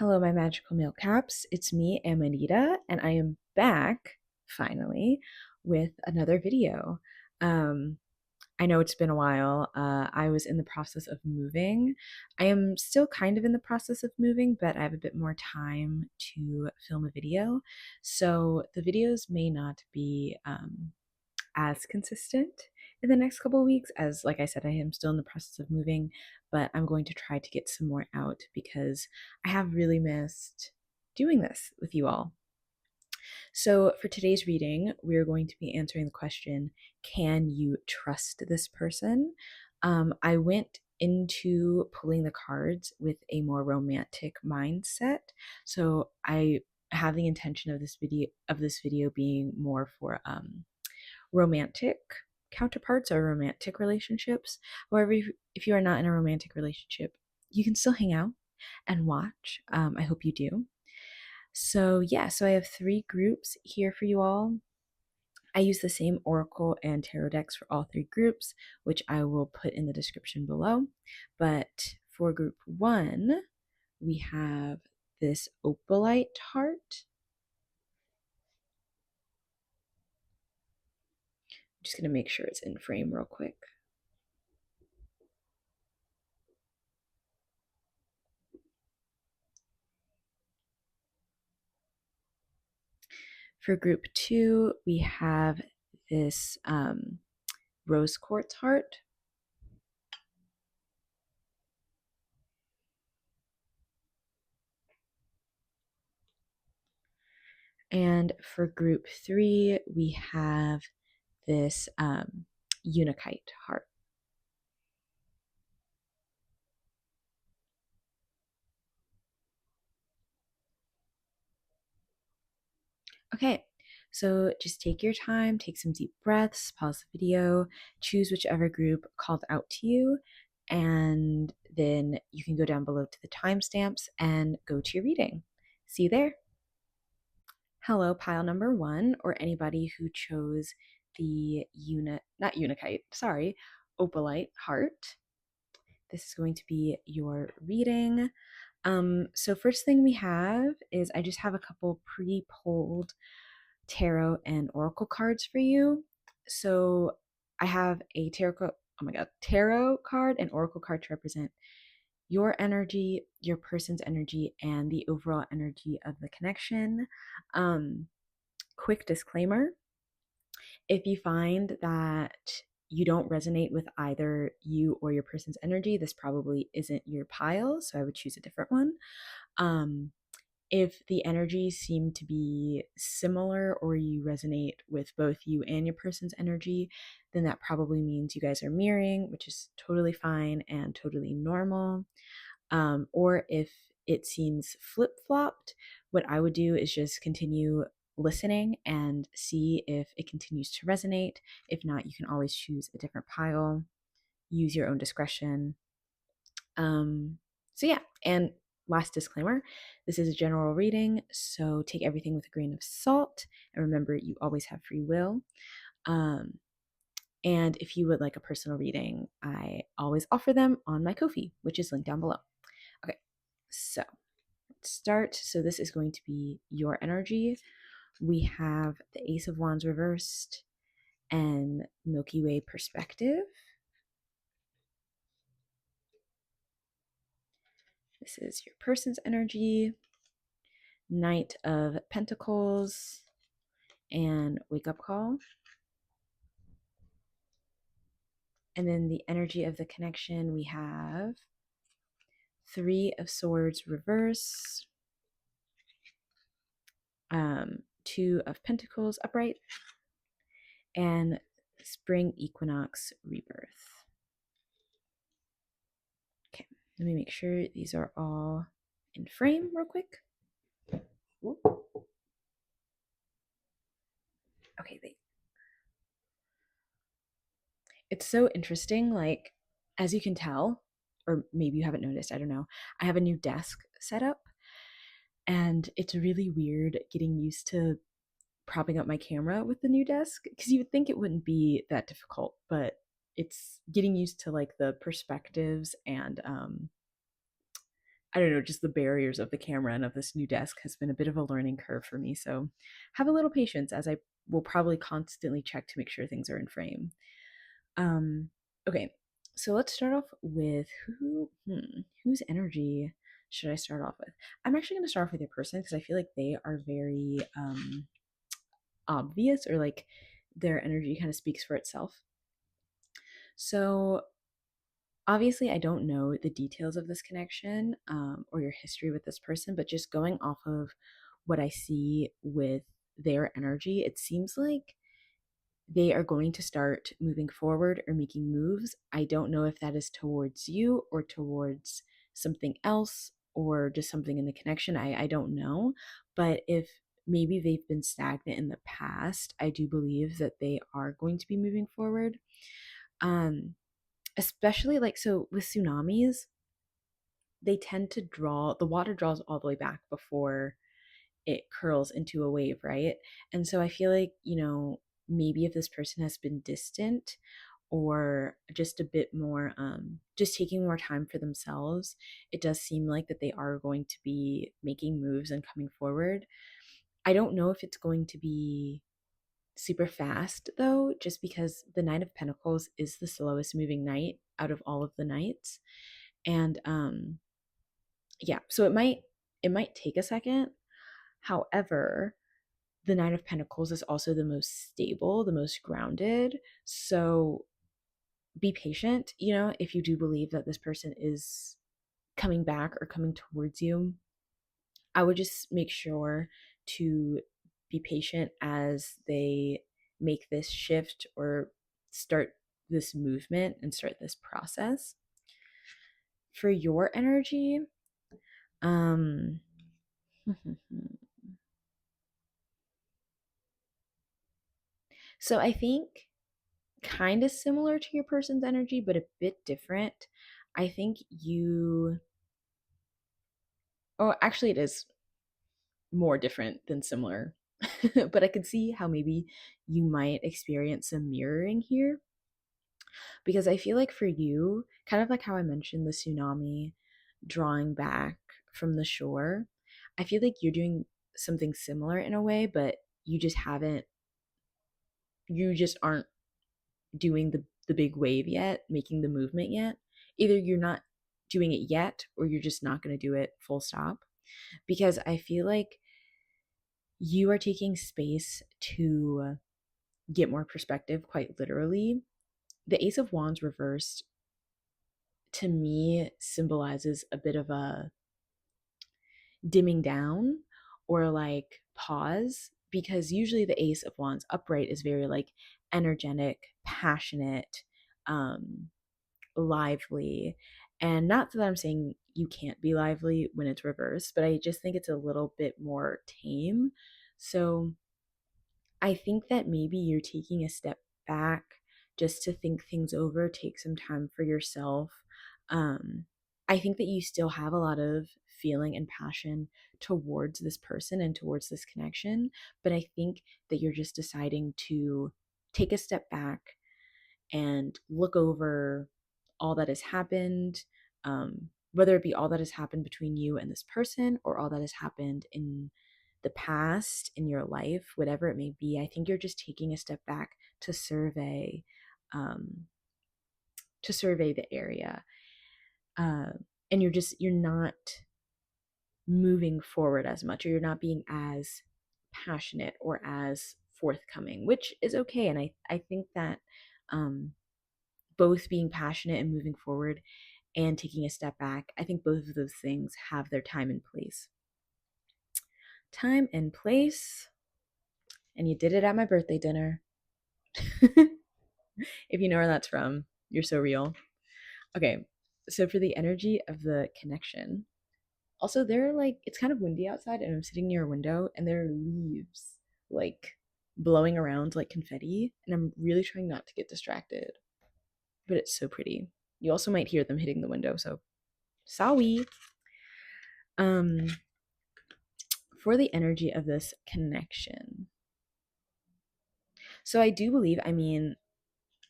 Hello, my magical milkcaps. It's me, Amanita, and I am back finally with another video. Um, I know it's been a while. I was in the process of moving. I am still kind of in the process of moving, but I have a bit more time to film a video. So the videos may not be as consistent in the next couple of weeks, as like I said, I am still in the process of moving, but I'm going to try to get some more out because I have really missed doing this with you all. So for today's reading, we're going to be answering the question, can you trust this person? I went into pulling the cards with a more romantic mindset, so I have the intention of this video being more for romantic counterparts or romantic relationships. However, if you are not in a romantic relationship, you can still hang out and watch. I hope you do. So, yeah, so I have 3 groups here for you all. I use the same oracle and tarot decks for all 3 groups, which I will put in the description below. But for group 1, we have this opalite heart. I'm just going to make sure it's in frame real quick. For group 2, we have this rose quartz heart. And for group 3, we have this Unikite heart. Okay, so just take your time, take some deep breaths, pause the video, choose whichever group called out to you, and then you can go down below to the timestamps and go to your reading. See you there. Hello, pile number 1, or anybody who chose the opalite heart. This is going to be your reading. So first thing we have is I just have a couple pre-pulled tarot and oracle cards for you. So I have a tarot card and oracle card to represent your energy, your person's energy, and the overall energy of the connection. Quick disclaimer, if you find that you don't resonate with either you or your person's energy, this probably isn't your pile, so I would choose a different one. If the energies seem to be similar or you resonate with both you and your person's energy, then that probably means you guys are mirroring, which is totally fine and totally normal. Or if it seems flip-flopped, what I would do is just continue listening and see if it continues to resonate. If not, you can always choose a different pile, use your own discretion. So yeah, and last disclaimer, this is a general reading, so take everything with a grain of salt, and remember, you always have free will. And if you would like a personal reading, I always offer them on my Ko-fi, which is linked down below. Okay, so let's start. So this is going to be your energy. We have the Ace of Wands reversed and Milky Way perspective. This is your person's energy, Knight of Pentacles, and Wake Up Call. And then the energy of the connection, we have 3 of Swords reverse, 2 of Pentacles upright, and Spring Equinox rebirth. Okay, let me make sure these are all in frame real quick. Okay, it's so interesting, like, as you can tell, or maybe you haven't noticed, I don't know, I have a new desk set up, and it's really weird getting used to propping up my camera with the new desk, because you would think it wouldn't be that difficult, but it's getting used to like the perspectives and I don't know, just the barriers of the camera and of this new desk has been a bit of a learning curve for me. So have a little patience as I will probably constantly check to make sure things are in frame. Um, okay, so let's start off with whose energy should I start off with? I'm actually going to start off with your person because I feel like they are very obvious, or like their energy kind of speaks for itself. So obviously, I don't know the details of this connection or your history with this person, but just going off of what I see with their energy, it seems like they are going to start moving forward or making moves. I don't know if that is towards you or towards something else or just something in the connection. I don't know. But if maybe they've been stagnant in the past, I do believe that they are going to be moving forward. Um, Especially like so with tsunamis, they tend to draw the water draws all the way back before it curls into a wave, right? And so I feel like, maybe if this person has been distant or just a bit more just taking more time for themselves, it does seem like that they are going to be making moves and coming forward. I don't know if it's going to be super fast though, just because the Knight of Pentacles is the slowest moving knight out of all of the knights. And yeah, so it might take a second. However, the Knight of Pentacles is also the most stable, the most grounded. So be patient, if you do believe that this person is coming back or coming towards you. I would just make sure to be patient as they make this shift or start this movement and start this process. For your energy, um so I think kind of similar to your person's energy, but a bit different. I think you, oh, actually, it is more different than similar, but I could see how maybe you might experience some mirroring here because I feel like for you, kind of like how I mentioned the tsunami drawing back from the shore, I feel like you're doing something similar in a way, but you just aren't doing the big wave yet, making the movement yet. Either you're not doing it yet or you're just not going to do it full stop. Because I feel like you are taking space to get more perspective, quite literally. The Ace of Wands reversed to me symbolizes a bit of a dimming down or like pause, because usually the Ace of Wands upright is very like energetic, passionate, um lively. And not that I'm saying you can't be lively when it's reversed, but I just think it's a little bit more tame. So I think that maybe you're taking a step back just to think things over, take some time for yourself. Um, I think that you still have a lot of feeling and passion towards this person and towards this connection, but I think that you're just deciding to take a step back and look over all that has happened, whether it be all that has happened between you and this person or all that has happened in the past in your life, whatever it may be. I think you're just taking a step back to um, survey the area, uh, and you're not moving forward as much, or you're not being as passionate or as forthcoming, which is okay. And I think that um, both being passionate and moving forward and taking a step back, I think both of those things have their time and place. Time and place. And you did it at my birthday dinner. If you know where that's from, you're so real. Okay, so for the energy of the connection, also they're like, it's kind of windy outside and I'm sitting near a window and there are leaves like blowing around like confetti, and I'm really trying not to get distracted, but it's so pretty. You also might hear them hitting the window, so sorry. um for the energy of this connection, so I do believe, I mean,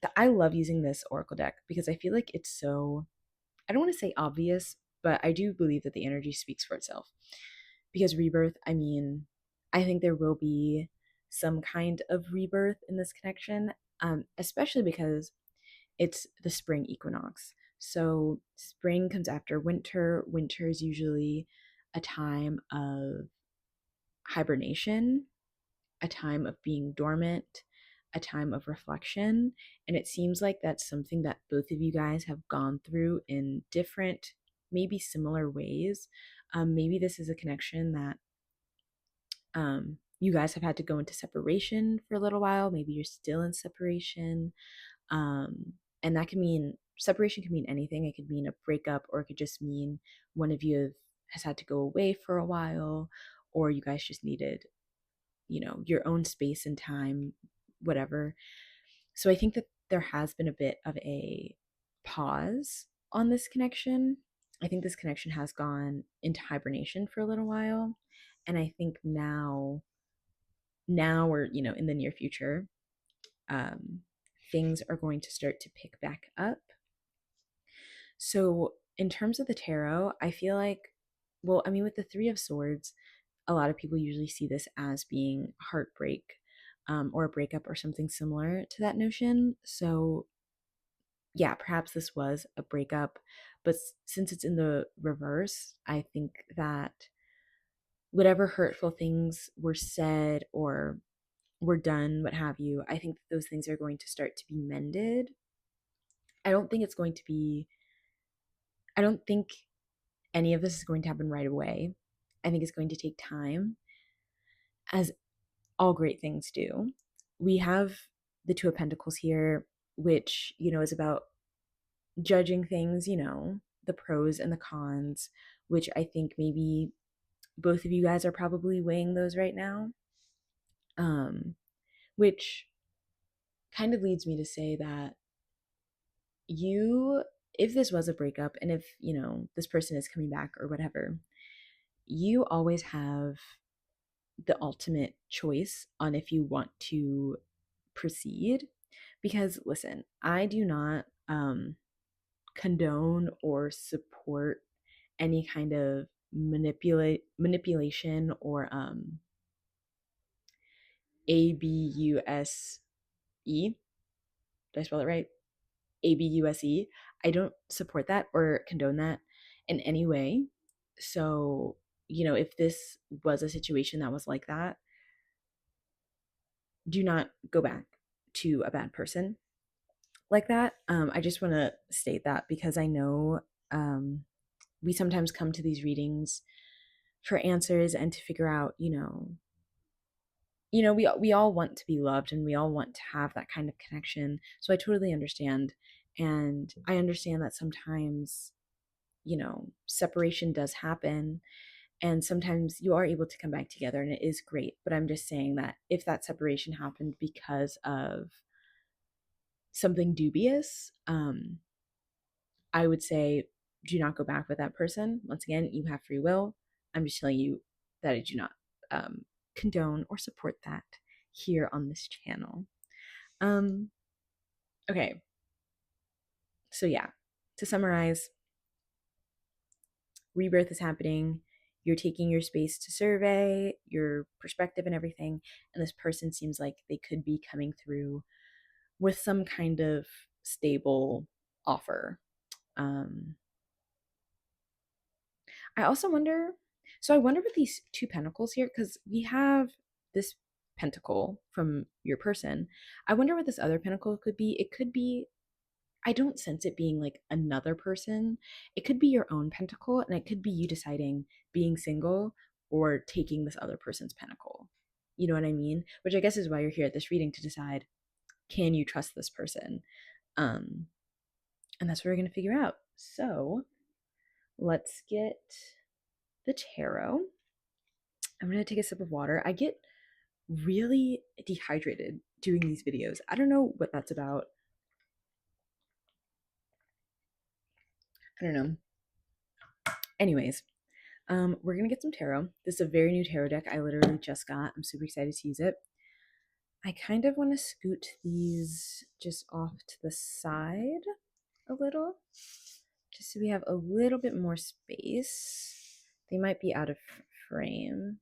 that I love using this oracle deck because I feel like it's so, I don't want to say obvious, but I do believe that the energy speaks for itself. Because rebirth, I mean, I think there will be some kind of rebirth in this connection, especially because it's the spring equinox. So spring comes after winter. Winter is usually a time of hibernation, a time of being dormant, a time of reflection. And it seems like that's something that both of you guys have gone through in different, maybe similar ways. Maybe this is a connection that you guys have had to go into separation for a little while. Maybe you're still in separation. And that can mean separation can mean anything. It could mean a breakup, or it could just mean one of you has had to go away for a while, or you guys just needed, your own space and time, whatever. So I think that there has been a bit of a pause on this connection. I think this connection has gone into hibernation for a little while. And I think now or, in the near future, um, things are going to start to pick back up. So, in terms of the tarot, I feel like, well, I mean, with the Three of Swords, a lot of people usually see this as being heartbreak, or a breakup or something similar to that notion. So, yeah, perhaps this was a breakup, but since it's in the reverse, I think that whatever hurtful things were said or were done, what have you, I think that those things are going to start to be mended. I don't think it's going to be, I don't think any of this is going to happen right away. I think it's going to take time, as all great things do. We have the Two of Pentacles here, which, is about judging things, the pros and the cons, which I think maybe both of you guys are probably weighing those right now. Which kind of leads me to say that if this was a breakup, and if, this person is coming back or whatever, you always have the ultimate choice on if you want to proceed. Because listen, I do not condone or support any kind of manipulation or abuse. Did I spell it right? ABUSE. I don't support that or condone that in any way. So, if this was a situation that was like that, do not go back to a bad person like that. I just want to state that because I know we sometimes come to these readings for answers and to figure out, we all want to be loved and we all want to have that kind of connection. So I totally understand, and I understand that sometimes, separation does happen, and sometimes you are able to come back together and it is great. But I'm just saying that if that separation happened because of something dubious, I would say do not go back with that person. Once again, you have free will. I'm just telling you that I do not condone or support that here on this channel. Okay. So yeah, to summarize, rebirth is happening. You're taking your space to survey your perspective and everything. And this person seems like they could be coming through with some kind of stable offer. I also wonder, so I wonder with these two pentacles here, because we have this pentacle from your person. I wonder what this other pentacle could be. It could be, I don't sense it being like another person. It could be your own pentacle, and it could be you deciding being single or taking this other person's pentacle. You know what I mean? Which I guess is why you're here at this reading, to decide, can you trust this person? Um, and that's what we're going to figure out. So let's get the tarot. I'm going to take a sip of water. I get really dehydrated doing these videos. I don't know what that's about. I don't know. Anyways, we're going to get some tarot. This is a very new tarot deck I literally just got. I'm super excited to use it. I kind of want to scoot these just off to the side a little, just so we have a little bit more space. They might be out of frame.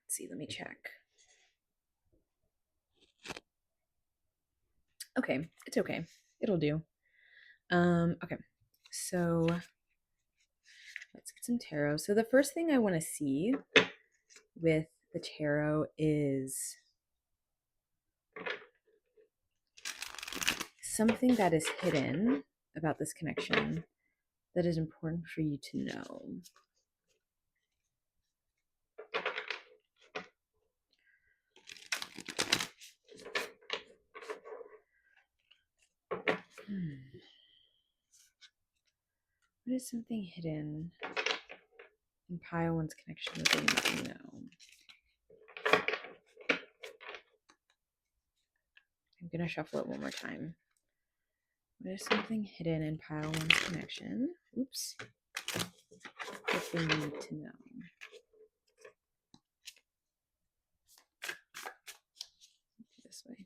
Let's see, let me check. Okay, it's okay. It'll do. Okay. So let's get some tarot. So the first thing I want to see with the tarot is something that is hidden about this connection that is important for you to know. What is something hidden in pile one's connection that they need to know? I'm going to shuffle it one more time. What is something hidden in pile one's connection? Oops. That they need to know. This way.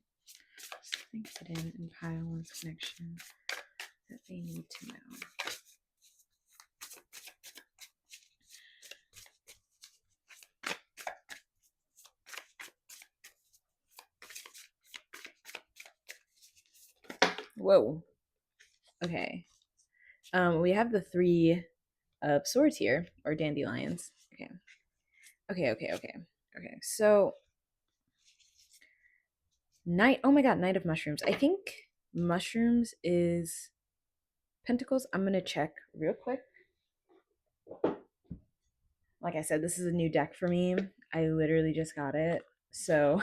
Something hidden in pile one's connection that they need to know. Whoa. Okay. We have the 3 of swords here, or dandelions. Okay. So, oh my god, Knight of Mushrooms. I think mushrooms is pentacles. I'm going to check real quick. Like I said, this is a new deck for me. I literally just got it. So,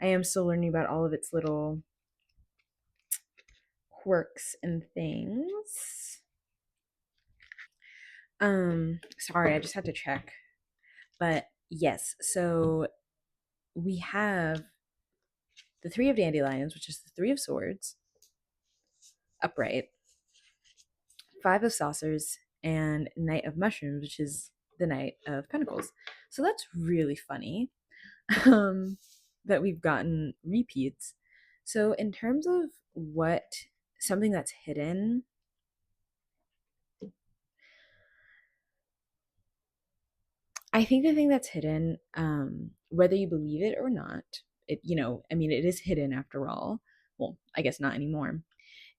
I am still learning about all of its little quirks and things. Sorry, I just had to check. But yes, so we have the 3 of dandelions, which is the 3 of swords, upright, 5 of saucers, and Knight of mushrooms, which is the Knight of pentacles. So that's really funny that we've gotten repeats. So in terms of what something that's hidden, I think the thing that's hidden, whether you believe it or not, it it is hidden after all. Well, I guess not anymore.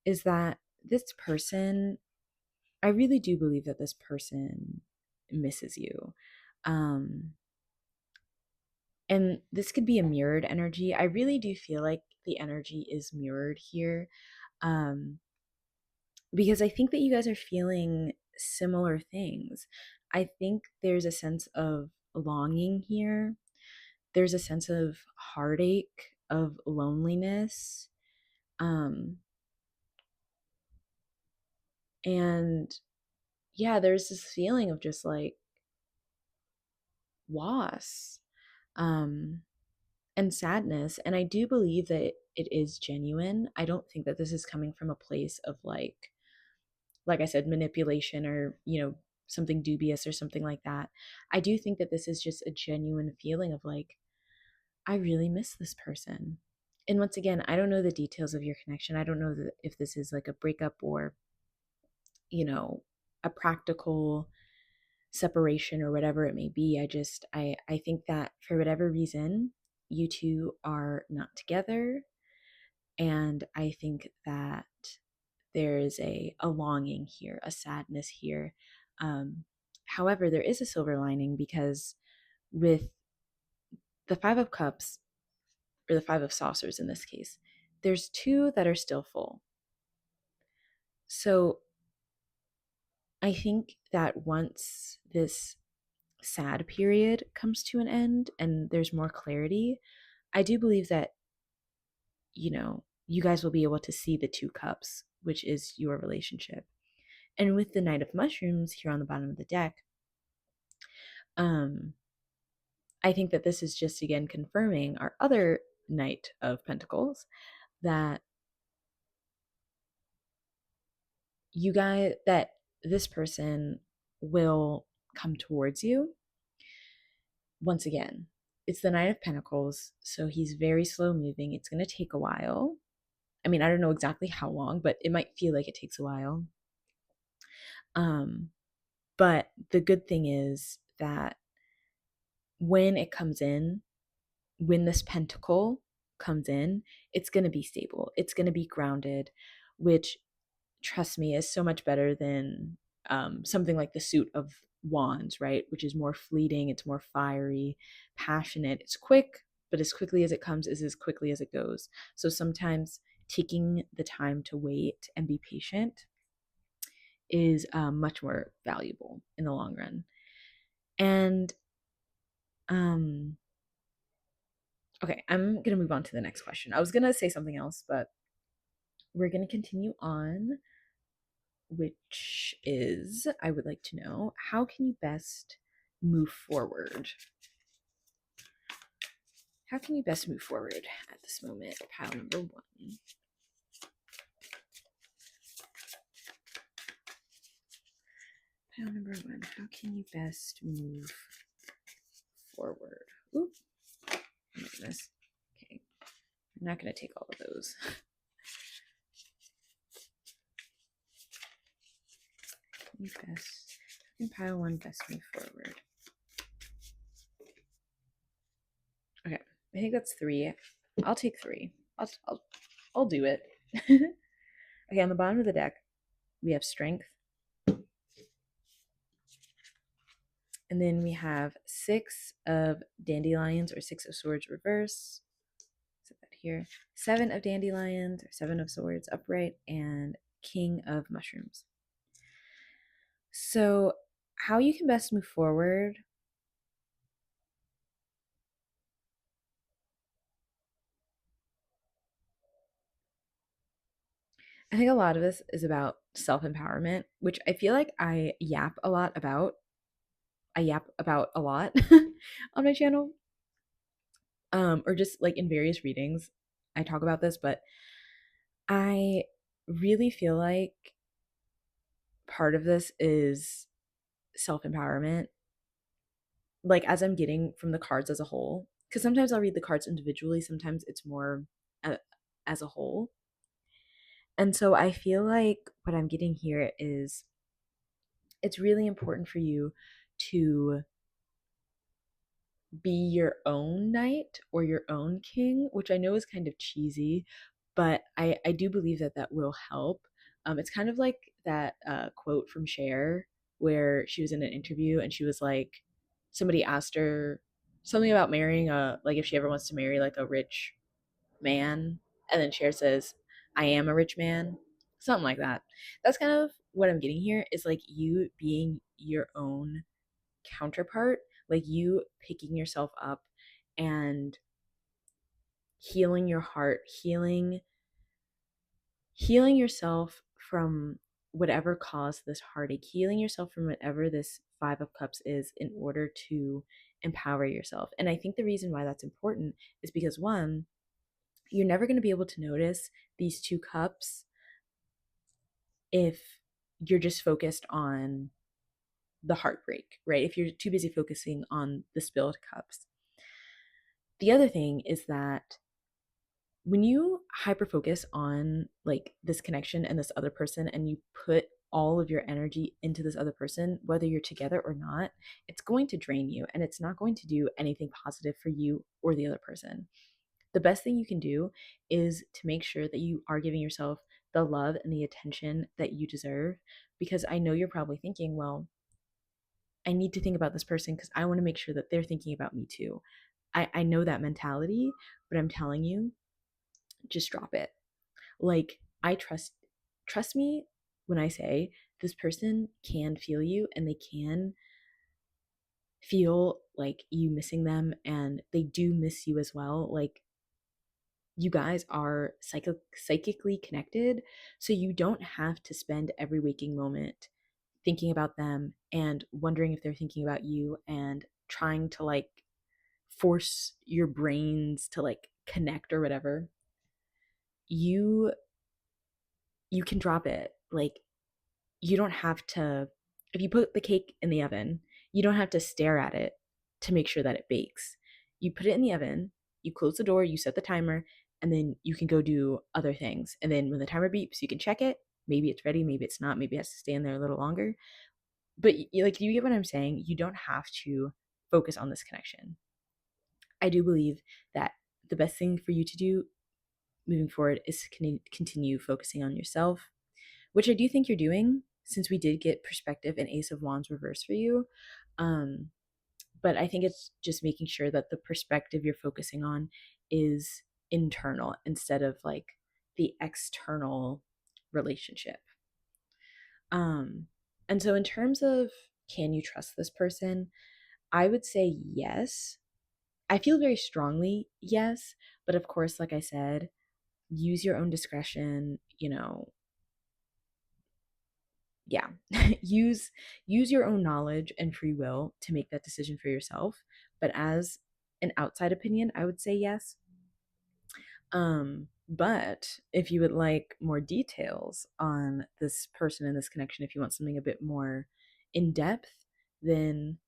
Is that this person? I really do believe that this person misses you, and this could be a mirrored energy. I really do feel like the energy is mirrored here, because I think that you guys are feeling similar things. I think there's a sense of longing here. There's a sense of heartache, of loneliness. And yeah, there's this feeling of just like loss, and sadness. And I do believe that it is genuine. I don't think that this is coming from a place of like I said, manipulation or, something dubious or something like that. I do think that this is just a genuine feeling of like, I really miss this person. And once again, I don't know the details of your connection. I don't know if this is like a breakup or, a practical separation or whatever it may be. I think that for whatever reason, you two are not together. And I think that there is a longing here, a sadness here. However, there is a silver lining, because with the 5 of cups, or the 5 of saucers in this case, there's 2 that are still full. So I think that once this sad period comes to an end and there's more clarity, I do believe that, you guys will be able to see the 2 cups, which is your relationship. And with the Knight of Mushrooms here on the bottom of the deck, I think that this is just again confirming our other Knight of Pentacles, that that this person will come towards you. Once again, it's the Knight of Pentacles, so he's very slow moving. It's going to take a while. I mean, I don't know exactly how long, but it might feel like it takes a while. Um, but the good thing is that when it comes in, when this pentacle comes in, it's going to be stable. It's going to be grounded, which, trust me, is so much better than something like the suit of wands, right? Which is more fleeting, it's more fiery, passionate. It's quick, but as quickly as it comes is as quickly as it goes. So sometimes taking the time to wait and be patient is much more valuable in the long run. And um, okay, I'm going to move on to the next question. I was going to say something else, but we're going to continue on, which is I would like to know, how can you best move forward? How can you best move forward at this moment? Pile number one. Pile number one. How can you best move forward? Ooh, oh my goodness. Okay, I'm not going to take all of those. Best in pile one, best move forward. Okay, I think that's three. I'll take three. I'll do it. Okay, on the bottom of the deck, we have strength. And then we have 6 of dandelions or 6 of swords reverse. Set that here. 7 of dandelions or 7 of swords upright, and king of mushrooms. So, how you can best move forward? I think a lot of this is about self-empowerment, which I feel like I yap a lot about. I yap about a lot on my channel. Or just like in various readings, I talk about this, but I really feel like part of this is self-empowerment, like as I'm getting from the cards as a whole, because sometimes I'll read the cards individually, sometimes it's more as a whole. And so I feel like what I'm getting here is it's really important for you to be your own knight or your own king, which I know is kind of cheesy, but I do believe that that will help. It's kind of like that quote from Cher where she was in an interview and she was like, somebody asked her something about marrying like if she ever wants to marry like a rich man, and then Cher says, "I am a rich man," something like that. That's kind of what I'm getting here, is like you being your own counterpart, like you picking yourself up and healing your heart, healing yourself from whatever caused this heartache, healing yourself from whatever this 5 of cups is, in order to empower yourself. And I think the reason why that's important is because, one, you're never going to be able to notice these 2 cups if you're just focused on the heartbreak, right? If you're too busy focusing on the spilled cups. The other thing is that when you hyper focus on like this connection and this other person, and you put all of your energy into this other person, whether you're together or not, it's going to drain you and it's not going to do anything positive for you or the other person. The best thing you can do is to make sure that you are giving yourself the love and the attention that you deserve, because I know you're probably thinking, well, I need to think about this person because I want to make sure that they're thinking about me too. I know that mentality, but I'm telling you, just drop it. Like, I trust me when I say this person can feel you and they can feel like you missing them, and they do miss you as well. Like, you guys are psychically connected, so you don't have to spend every waking moment thinking about them and wondering if they're thinking about you and trying to like force your brains to like connect or whatever. You you can drop it. Like, you don't have to, if you put the cake in the oven, you don't have to stare at it to make sure that it bakes. You put it in the oven, you close the door, you set the timer, and then you can go do other things. And then when the timer beeps, you can check it. Maybe it's ready, maybe it's not, maybe it has to stay in there a little longer. But like, you get what I'm saying? You don't have to focus on this connection. I do believe that the best thing for you to do moving forward is to continue focusing on yourself, which I do think you're doing, since we did get perspective and Ace of Wands reverse for you. But I think it's just making sure that the perspective you're focusing on is internal instead of like the external relationship. And so in terms of, can you trust this person? I would say yes. I feel very strongly yes, but of course, like I said, use your own discretion, yeah. use your own knowledge and free will to make that decision for yourself. But as an outside opinion, I would say yes. But if you would like more details on this person and this connection, if you want something a bit more in depth, then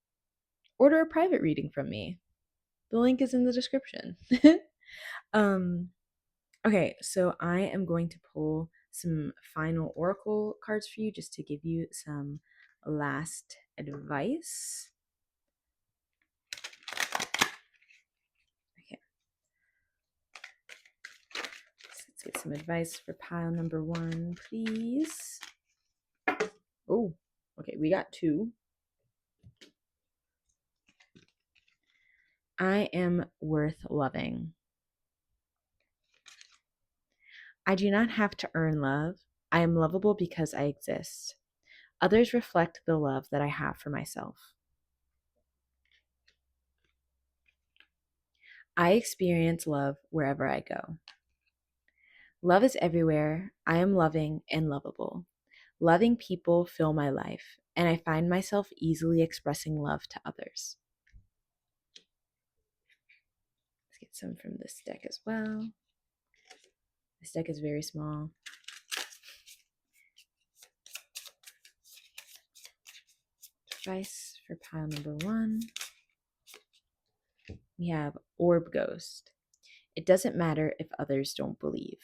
order a private reading from me. The link is in the description. um Okay, so I am going to pull some final oracle cards for you just to give you some last advice. Okay. So let's get some advice for pile number 1, please. Oh, okay, we got 2. I am worth loving. I do not have to earn love. I am lovable because I exist. Others reflect the love that I have for myself. I experience love wherever I go. Love is everywhere. I am loving and lovable. Loving people fill my life, and I find myself easily expressing love to others. Let's get some from this deck as well. This deck is very small. Advice for pile number 1. We have Orb Ghost. It doesn't matter if others don't believe.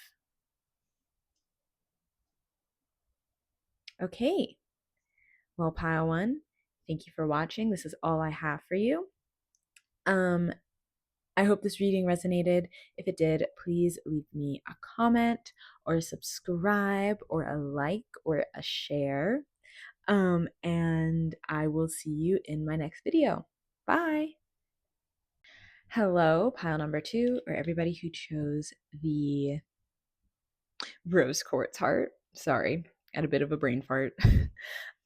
Okay. Well, pile 1, thank you for watching. This is all I have for you. I hope this reading resonated. If it did, please leave me a comment or a subscribe or a like or a share. And I will see you in my next video. Bye. Hello, pile number 2, or everybody who chose the rose quartz heart. Sorry, I had a bit of a brain fart.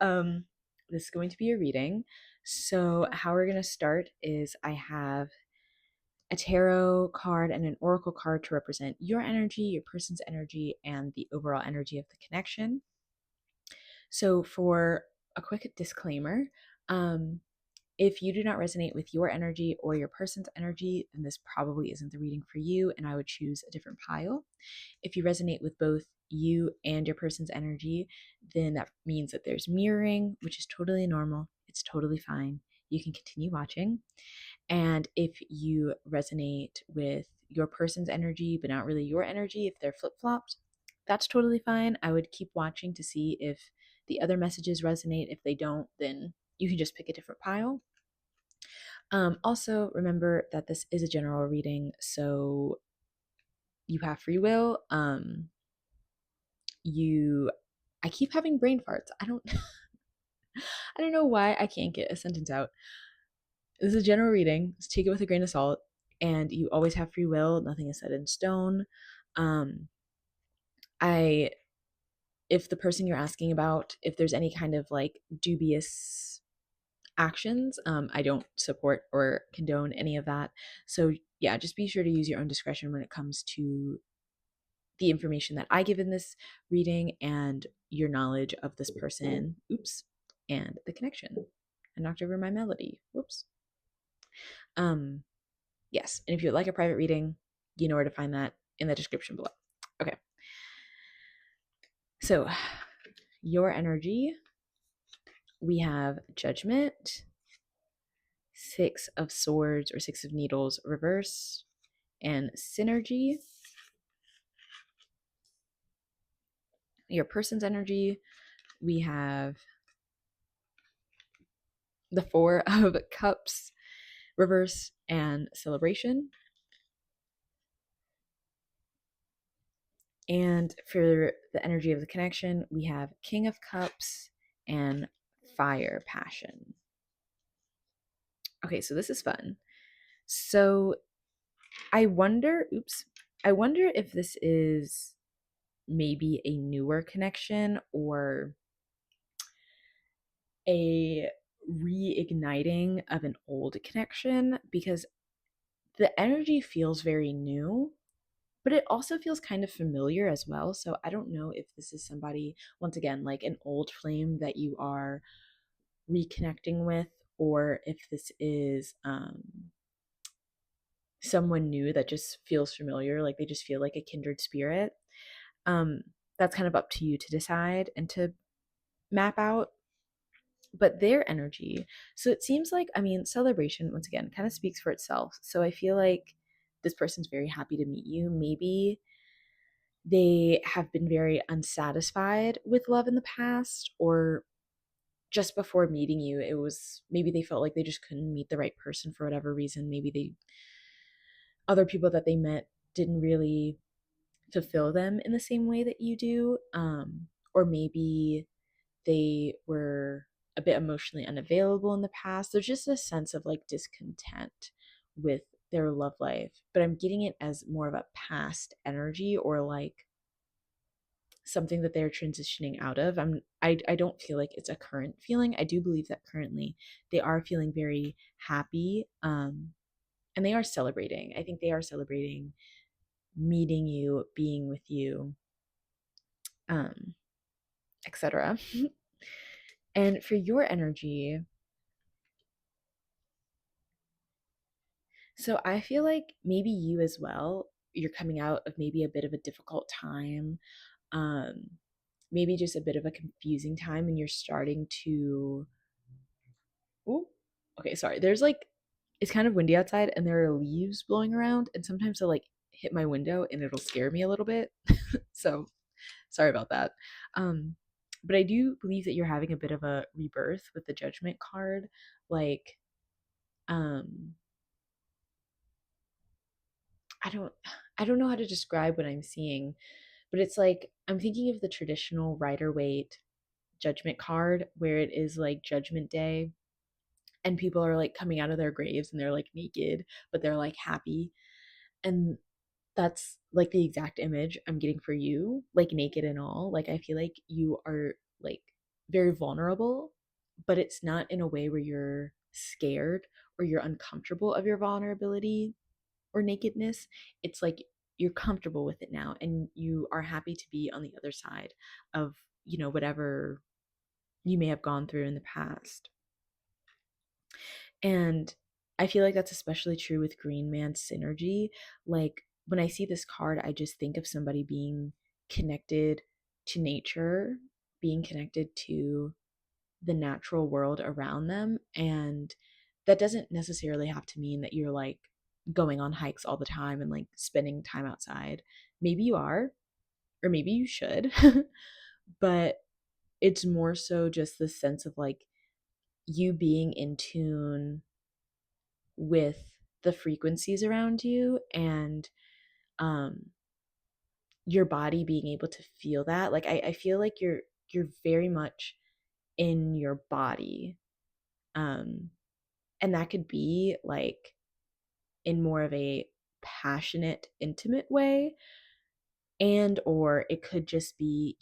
This is going to be a reading. So how we're going to start is I have a tarot card and an oracle card to represent your energy, your person's energy, and the overall energy of the connection. So for a quick disclaimer, if you do not resonate with your energy or your person's energy, then this probably isn't the reading for you, and I would choose a different pile. If you resonate with both you and your person's energy, then that means that there's mirroring, which is totally normal. It's totally fine. You can continue watching. And if you resonate with your person's energy, but not really your energy, if they're flip-flopped, that's totally fine. I would keep watching to see if the other messages resonate. If they don't, then you can just pick a different pile. Also, remember that this is a general reading, so you have free will. I keep having brain farts. I don't know why I can't get a sentence out. This is a general reading. Just take it with a grain of salt, and you always have free will. Nothing is set in stone. If the person you're asking about, if there's any kind of like dubious actions, I don't support or condone any of that. So yeah, just be sure to use your own discretion when it comes to the information that I give in this reading and your knowledge of this person. Oops. And the connection. I knocked over my melody. Whoops. Yes. And if you'd like a private reading, you know where to find that in the description below. Okay. So your energy, we have Judgment, 6 of Swords or 6 of Needles reverse, and Synergy. your person's energy, we have the Four of Cups, reverse, and celebration. And for the energy of the connection, we have King of Cups and Fire Passion. Okay, so this is fun. So I wonder if this is maybe a newer connection or a reigniting of an old connection, because the energy feels very new, but it also feels kind of familiar as well. So I don't know if this is somebody, once again, like an old flame that you are reconnecting with, or if this is someone new that just feels familiar, like they just feel like a kindred spirit. Um, that's kind of up to you to decide and to map out. But their energy, so it seems like, I mean, celebration, once again, kind of speaks for itself. So I feel like this person's very happy to meet you. Maybe they have been very unsatisfied with love in the past, or just before meeting you, it was maybe they felt like they just couldn't meet the right person for whatever reason. Maybe they, other people that they met didn't really fulfill them in the same way that you do. Or maybe they were a bit emotionally unavailable in the past. There's just a sense of like discontent with their love life, but I'm getting it as more of a past energy, or like something that they're transitioning out of. I don't feel like it's a current feeling. I do believe that currently they are feeling very happy, and they are celebrating. I think they are celebrating meeting you, being with you, um, etc. And for your energy, so I feel like maybe you as well, you're coming out of maybe a bit of a difficult time, um, maybe just a bit of a confusing time, and you're starting to. Oh, okay, sorry. There's like, it's kind of windy outside and there are leaves blowing around, and sometimes they'll like hit my window and it'll scare me a little bit. So sorry about that. Um, but I do believe that you're having a bit of a rebirth with the Judgment card. Like, um, I don't I don't know how to describe what I'm seeing, but it's like I'm thinking of the traditional Rider-Waite Judgment card where it is like Judgment Day and people are like coming out of their graves and they're like naked, but they're like happy. And that's like the exact image I'm getting for you, like naked and all. Like I feel like you are like very vulnerable, but it's not in a way where you're scared or you're uncomfortable of your vulnerability or nakedness. It's like you're comfortable with it now and you are happy to be on the other side of, whatever you may have gone through in the past. And I feel like that's especially true with Green Man synergy. Like when I see this card, I just think of somebody being connected to nature, being connected to the natural world around them. And that doesn't necessarily have to mean that you're like going on hikes all the time and like spending time outside. Maybe you are, or maybe you should, but it's more so just the sense of like you being in tune with the frequencies around you, and um your body being able to feel that. Like I feel like you're very much in your body, um and that could be like in more of a passionate intimate way, and or it could just be,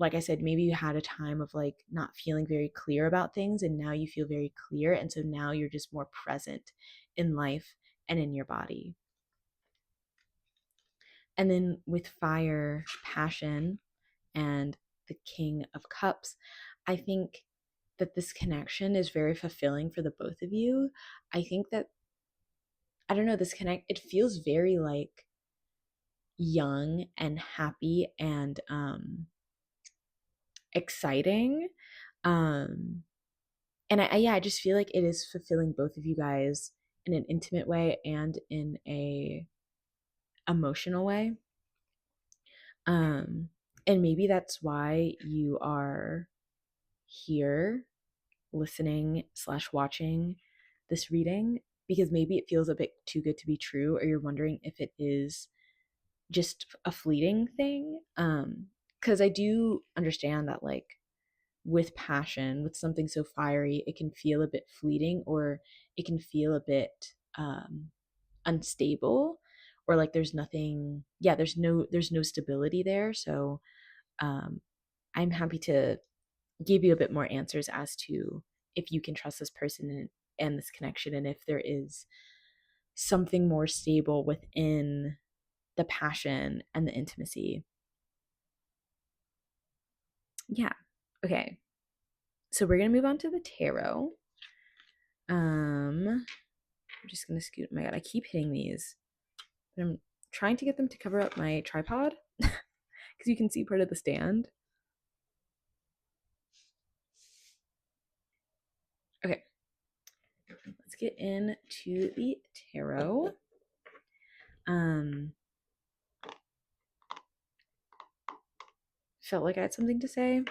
like I said, maybe you had a time of like not feeling very clear about things and now you feel very clear, and so now you're just more present in life and in your body. And then with fire, passion, and the King of Cups, I think that this connection is very fulfilling for the both of you. I think that, I don't know, this connect, it feels very like young and happy and exciting. Um yeah, I just feel like it is fulfilling both of you guys in an intimate way and in a emotional way. Um And maybe that's why you are here listening slash watching this reading, because maybe it feels a bit too good to be true, or you're wondering if it is just a fleeting thing. Because I do understand that, like, with passion, with something so fiery, it can feel a bit fleeting, or it can feel a bit unstable, or like there's nothing, yeah, there's no stability there. So um I'm happy to give you a bit more answers as to if you can trust this person and this connection, and if there is something more stable within the passion and the intimacy. Yeah. Okay. So we're gonna move on to the tarot. I'm just gonna scoot. Oh my god, I keep hitting these. But I'm trying to get them to cover up my tripod because you can see part of the stand. Okay. Let's get into the tarot. Felt like I had something to say,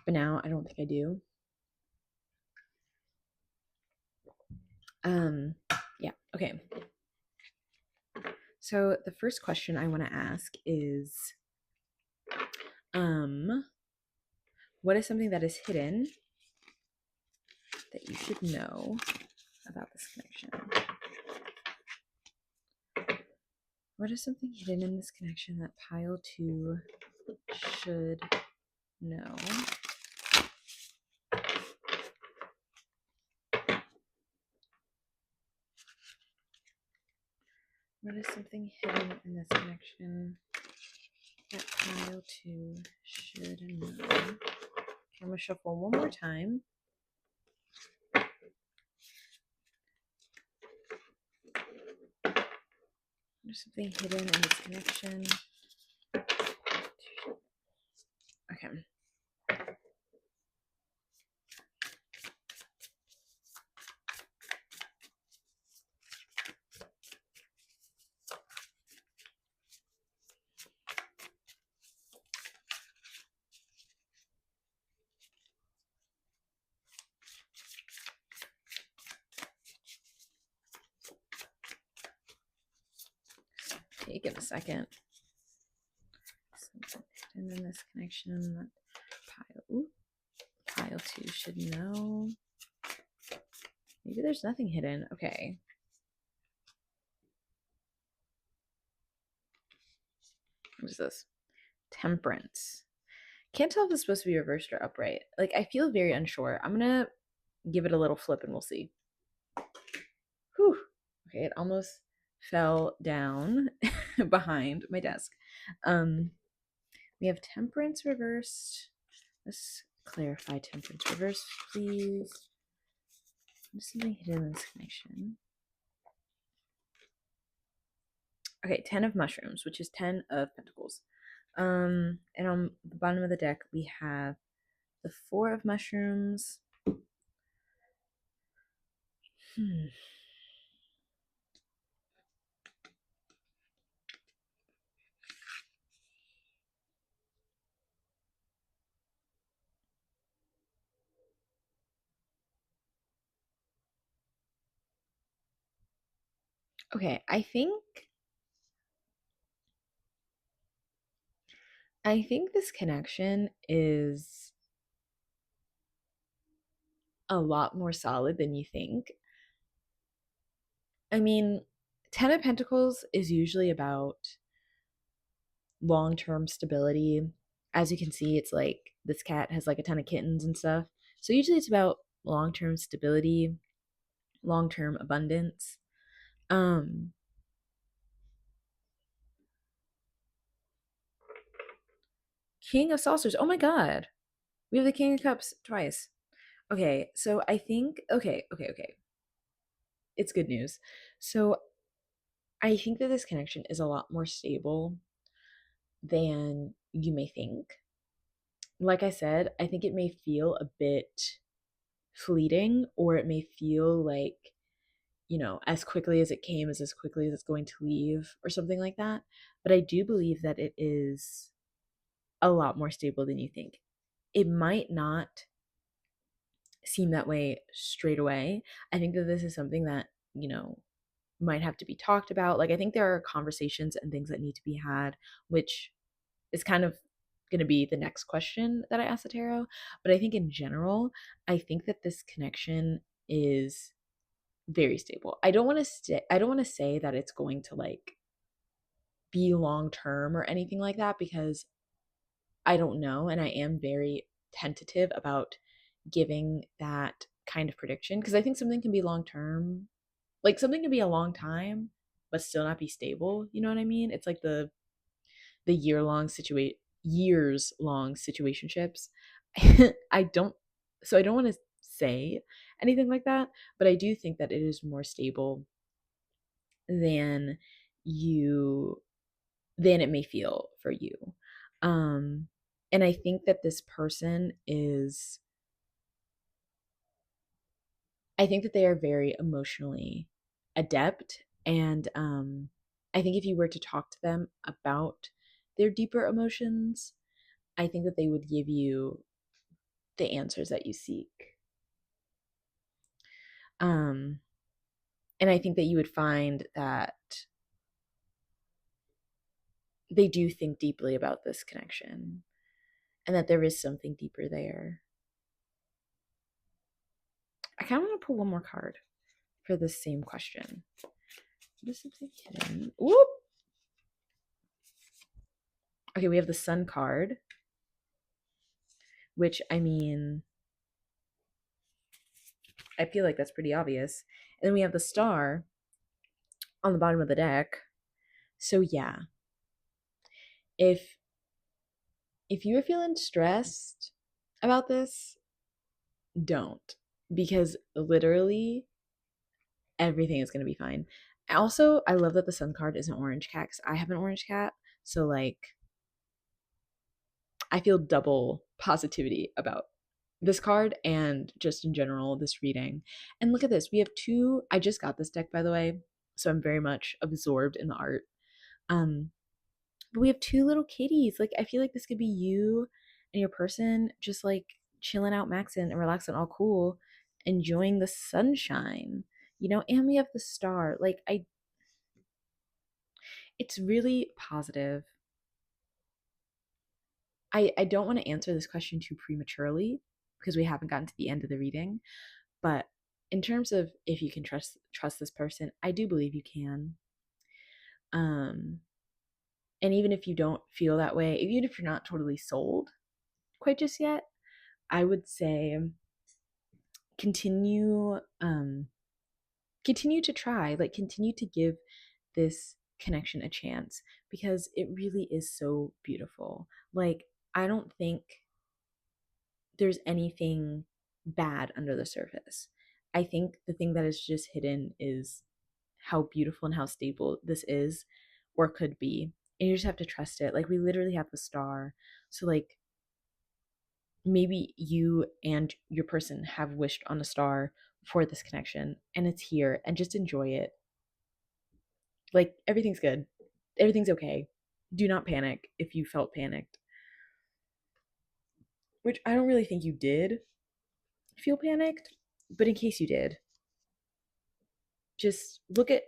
but now I don't think I do. Yeah, okay. So the first question I want to ask is, what is something that is hidden that you should know about this connection? What is something hidden in this connection that pile 2 should know? What is something hidden in this connection that pile 2 should know? I'm going to shuffle one more time. There's something hidden in this connection. Okay. Taking a second. Something hidden in this connection that pile 2 should know. Maybe there's nothing hidden. Okay. What is this? Temperance. Can't tell if it's supposed to be reversed or upright. Like, I feel very unsure. I'm gonna give it a little flip and we'll see. Whew. Okay, it almost fell down behind my desk. We have temperance reversed. Let's clarify temperance reversed, please. There's something hidden in this connection. Okay, 10 of mushrooms, which is 10 of pentacles. And on the bottom of the deck, we have the 4 of mushrooms. Okay, I think this connection is a lot more solid than you think. I mean, 10 of Pentacles is usually about long-term stability. As you can see, it's like this cat has like a ton of kittens and stuff. So usually it's about long-term stability, long-term abundance. King of Saucers. Oh my god. We have the King of Cups twice. Okay, so I think okay. It's good news. So I think that this connection is a lot more stable than you may think. Like I said, I think it may feel a bit fleeting, or it may feel like, as quickly as it came is as quickly as it's going to leave, or something like that. But I do believe that it is a lot more stable than you think. It might not seem that way straight away. I think that this is something that, might have to be talked about. Like, I think there are conversations and things that need to be had, which is kind of going to be the next question that I ask the tarot. But I think in general, I think that this connection is very stable. I don't want to say that it's going to like be long term or anything like that, because I don't know, and I am very tentative about giving that kind of prediction, because I think something can be long term, like something can be a long time but still not be stable, you know what I mean? It's like the years long situationships. I don't I don't want to say anything like that, but I do think that it is more stable than you than it may feel for you. Um and I think that this person is I think that they are very emotionally adept, and I think if you were to talk to them about their deeper emotions, I think that they would give you the answers that you seek. Um, and I think that you would find that they do think deeply about this connection and that there is something deeper there. I kind of want to pull one more card for this same question. What is something hidden? Whoop! Okay, we have the Sun card, which, I mean, I feel like that's pretty obvious. And then we have the Star on the bottom of the deck. So yeah, if you are feeling stressed about this, don't, because literally everything is going to be fine. Also, I love that the Sun card is an orange cat, because I have an orange cat. So, like, I feel double positivity about this card and just in general this reading. And look at this. We have two. I just got this deck, by the way, so I'm very much absorbed in the art. But we have two little kitties. Like, I feel like this could be you and your person just like chilling out, maxing and relaxing, all cool, enjoying the sunshine, and we have the Star. Like, it's really positive. I don't want to answer this question too prematurely because we haven't gotten to the end of the reading, but in terms of if you can trust this person, I do believe you can. Um and even if you don't feel that way, even if you're not totally sold quite just yet, I would say continue continue to try, like continue to give this connection a chance, because it really is so beautiful. Like, I don't think there's anything bad under the surface. I think the thing that is just hidden is how beautiful and how stable this is or could be. And you just have to trust it. Like, we literally have the Star. So, like, maybe you and your person have wished on a star for this connection and it's here, and just enjoy it. Like, everything's good. Everything's okay. Do not panic if you felt panicked, which I don't really think you did feel panicked, but in case you did, just look at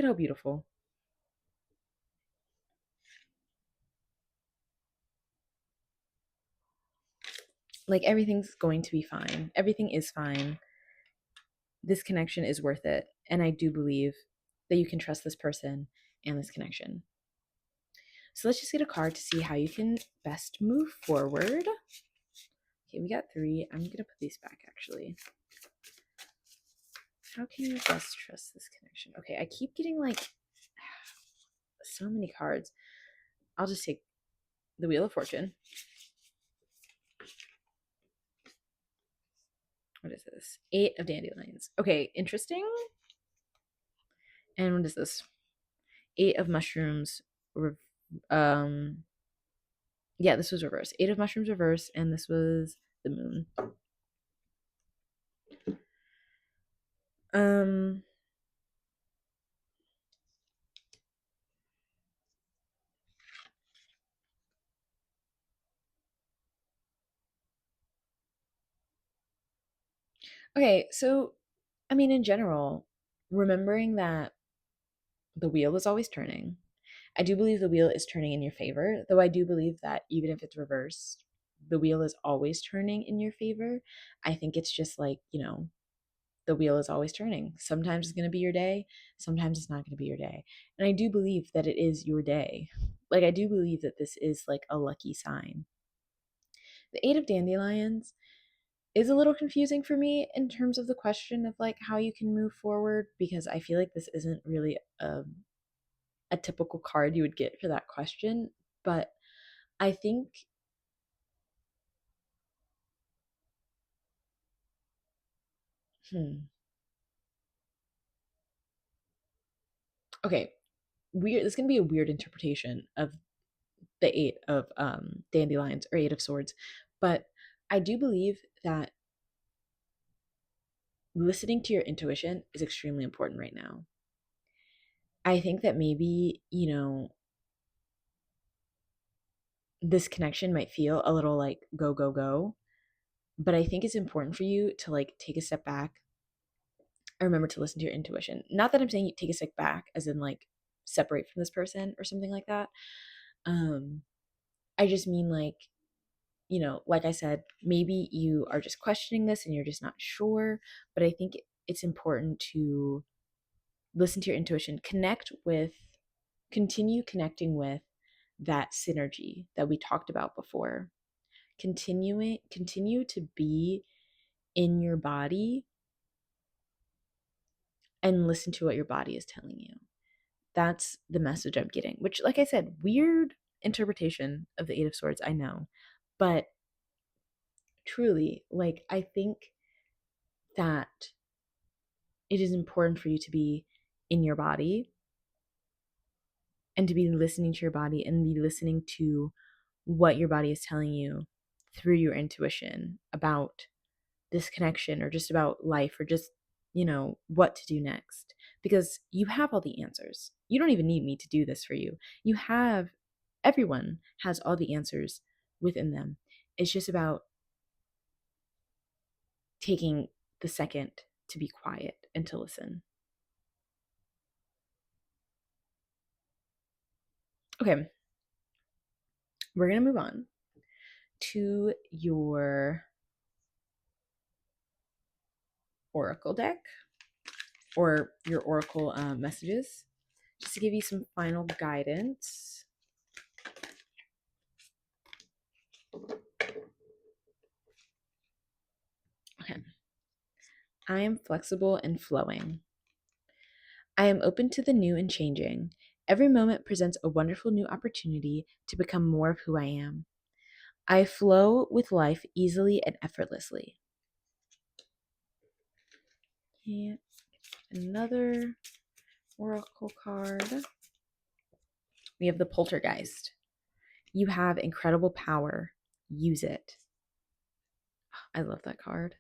how beautiful. Like, everything's going to be fine. Everything is fine. This connection is worth it, and I do believe that you can trust this person and this connection. So let's just get a card to see how you can best move forward. Okay, we got 3. I'm gonna put these back, actually. How can you best trust this connection? Okay, I keep getting like so many cards. I'll just take the Wheel of Fortune. What is this? 8 of Dandelions. Okay, interesting. And what is this? 8 of Mushrooms. Yeah, this was reverse. 8 of Mushrooms reverse, and this was the Moon. Um, Okay, so I mean, in general, remembering that the wheel is always turning. I do believe the wheel is turning in your favor, though I do believe that even if it's reversed, the wheel is always turning in your favor. I think it's just like, the wheel is always turning. Sometimes it's going to be your day, sometimes it's not going to be your day. And I do believe that it is your day. Like, I do believe that this is like a lucky sign. The Eight of Dandelions is a little confusing for me in terms of the question of like how you can move forward, because I feel like this isn't really a typical card you would get for that question. But I think, hmm, okay, weird. This is gonna be a weird interpretation of the Eight of Dandelions or Eight of Swords, but I do believe that listening to your intuition is extremely important right now. I think that maybe, this connection might feel a little like go, go, go, but I think it's important for you to like take a step back and remember to listen to your intuition. Not that I'm saying you take a step back as in like separate from this person or something like that. Um, I just mean like, like I said, maybe you are just questioning this and you're just not sure, but I think it's important to listen to your intuition, continue connecting with that synergy that we talked about before. Continue to be in your body and listen to what your body is telling you. That's the message I'm getting, which, like I said, weird interpretation of the Eight of Swords, I know. But truly, like, I think that it is important for you to be in your body and to be listening to your body and be listening to what your body is telling you through your intuition about this connection or just about life or just, what to do next. Because you have all the answers. You don't even need me to do this for you. Everyone has all the answers within them. It's just about taking the second to be quiet and to listen. Okay, we're going to move on to your oracle deck or your oracle messages, just to give you some final guidance. Okay. I am flexible and flowing. I am open to the new and changing. Every moment presents a wonderful new opportunity to become more of who I am. I flow with life easily and effortlessly. Yeah, another oracle card. We have the Poltergeist. You have incredible power. Use it. I love that card.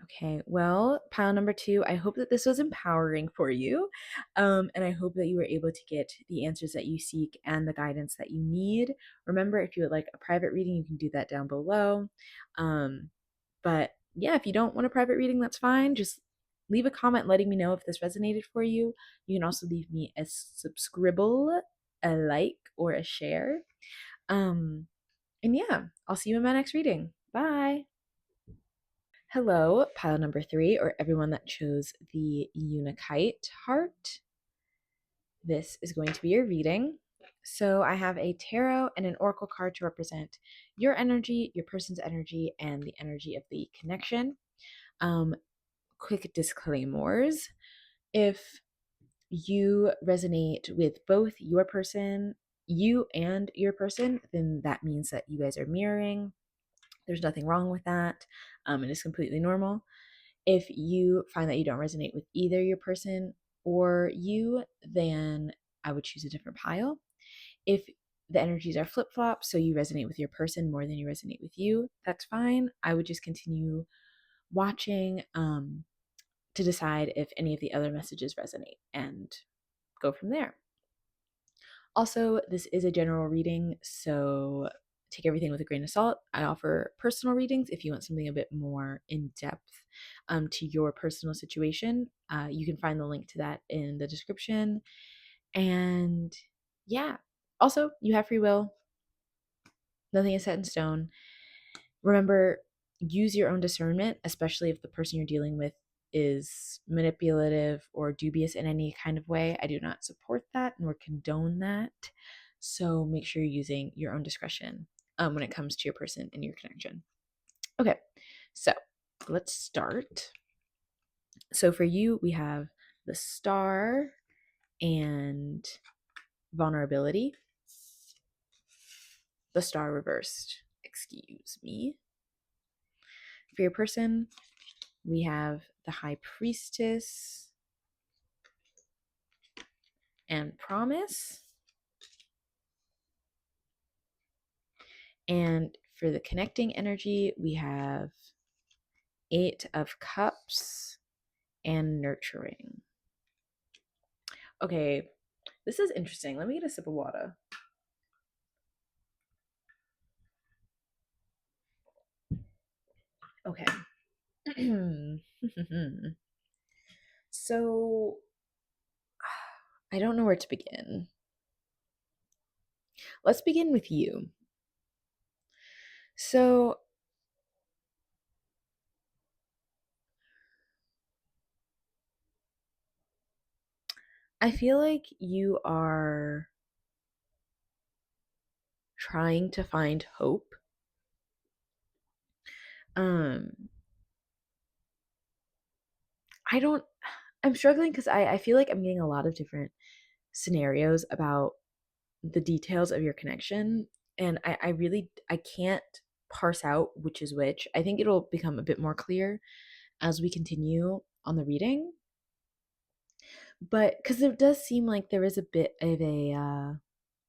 Okay, well, pile number two, I hope that this was empowering for you. And I hope that you were able to get the answers that you seek and the guidance that you need. Remember, if you would like a private reading, you can do that down below. But yeah, if you don't want a private reading, that's fine. Just leave a comment letting me know if this resonated for you. You can also leave me a subscribble, a like, or a share. And yeah, I'll see you in my next reading. Bye. Hello, pile number three, or everyone that chose the Unikite heart. This is going to be your reading. So I have a tarot and an oracle card to represent your energy, your person's energy, and the energy of the connection. Quick disclaimers. If you resonate with both you and your person, then that means that you guys are mirroring. There's nothing wrong with that. It is completely normal. If you find that you don't resonate with either your person or you, then I would choose a different pile. If the energies are flip flop, so you resonate with your person more than you resonate with you, that's fine. I would just continue watching to decide if any of the other messages resonate and go from there. Also, this is a general reading, so take everything with a grain of salt. I offer personal readings if you want something a bit more in depth to your personal situation. You can find the link to that in the description. And yeah, also, you have free will. Nothing is set in stone. Remember, use your own discernment, especially if the person you're dealing with is manipulative or dubious in any kind of way. I do not support that nor condone that. So make sure you're using your own discretion when it comes to your person and your connection. Okay, so let's start. So for you, we have the star and vulnerability. The star reversed, excuse me. For your person, we have the high priestess and promise. And for the connecting energy, we have 8 of cups and nurturing. Okay, this is interesting. Let me get a sip of water. Okay. So, I don't know where to begin. Let's begin with you. So, I feel like you are trying to find hope. Um, I'm struggling because I feel like I'm getting a lot of different scenarios about the details of your connection. And I really, I can't parse out which is which. I think it'll become a bit more clear as we continue on the reading. But because it does seem like there is a bit of a,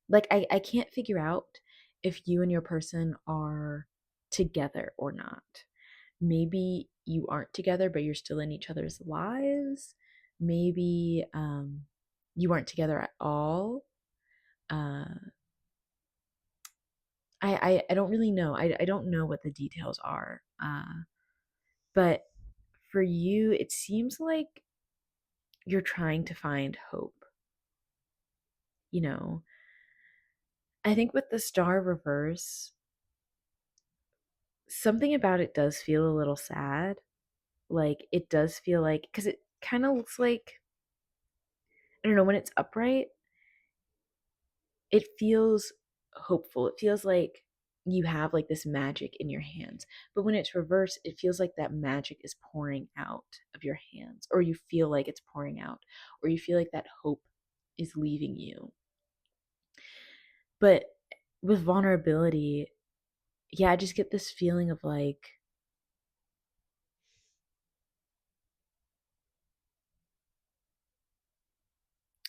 like I can't figure out if you and your person are together or not. Maybe you aren't together, but you're still in each other's lives. Maybe you aren't together at all. Uh, I don't really know. I don't know what the details are. But for you, it seems like you're trying to find hope. You know, I think with the star reverse, something about it does feel a little sad. Like it does feel like, because it kind of looks like, I don't know, when it's upright, it feels hopeful. It feels like you have like this magic in your hands. But when it's reversed, it feels like that magic is pouring out of your hands, or you feel like it's pouring out, or you feel like that hope is leaving you. But with vulnerability, yeah, I just get this feeling of like,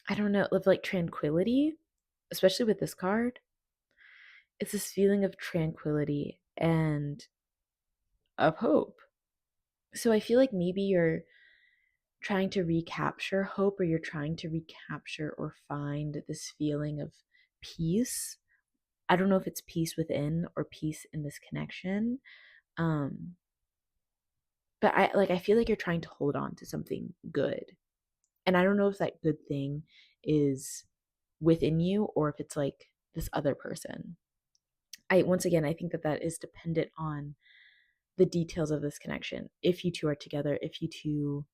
I don't know, of like tranquility, especially with this card. It's this feeling of tranquility and of hope. So I feel like maybe you're trying to recapture hope, or you're trying to recapture or find this feeling of peace. I don't know if it's peace within or peace in this connection. Um, but I feel like you're trying to hold on to something good. And I don't know if that good thing is within you or if it's like this other person. Once again, I think that that is dependent on the details of this connection. If you two are together, if you two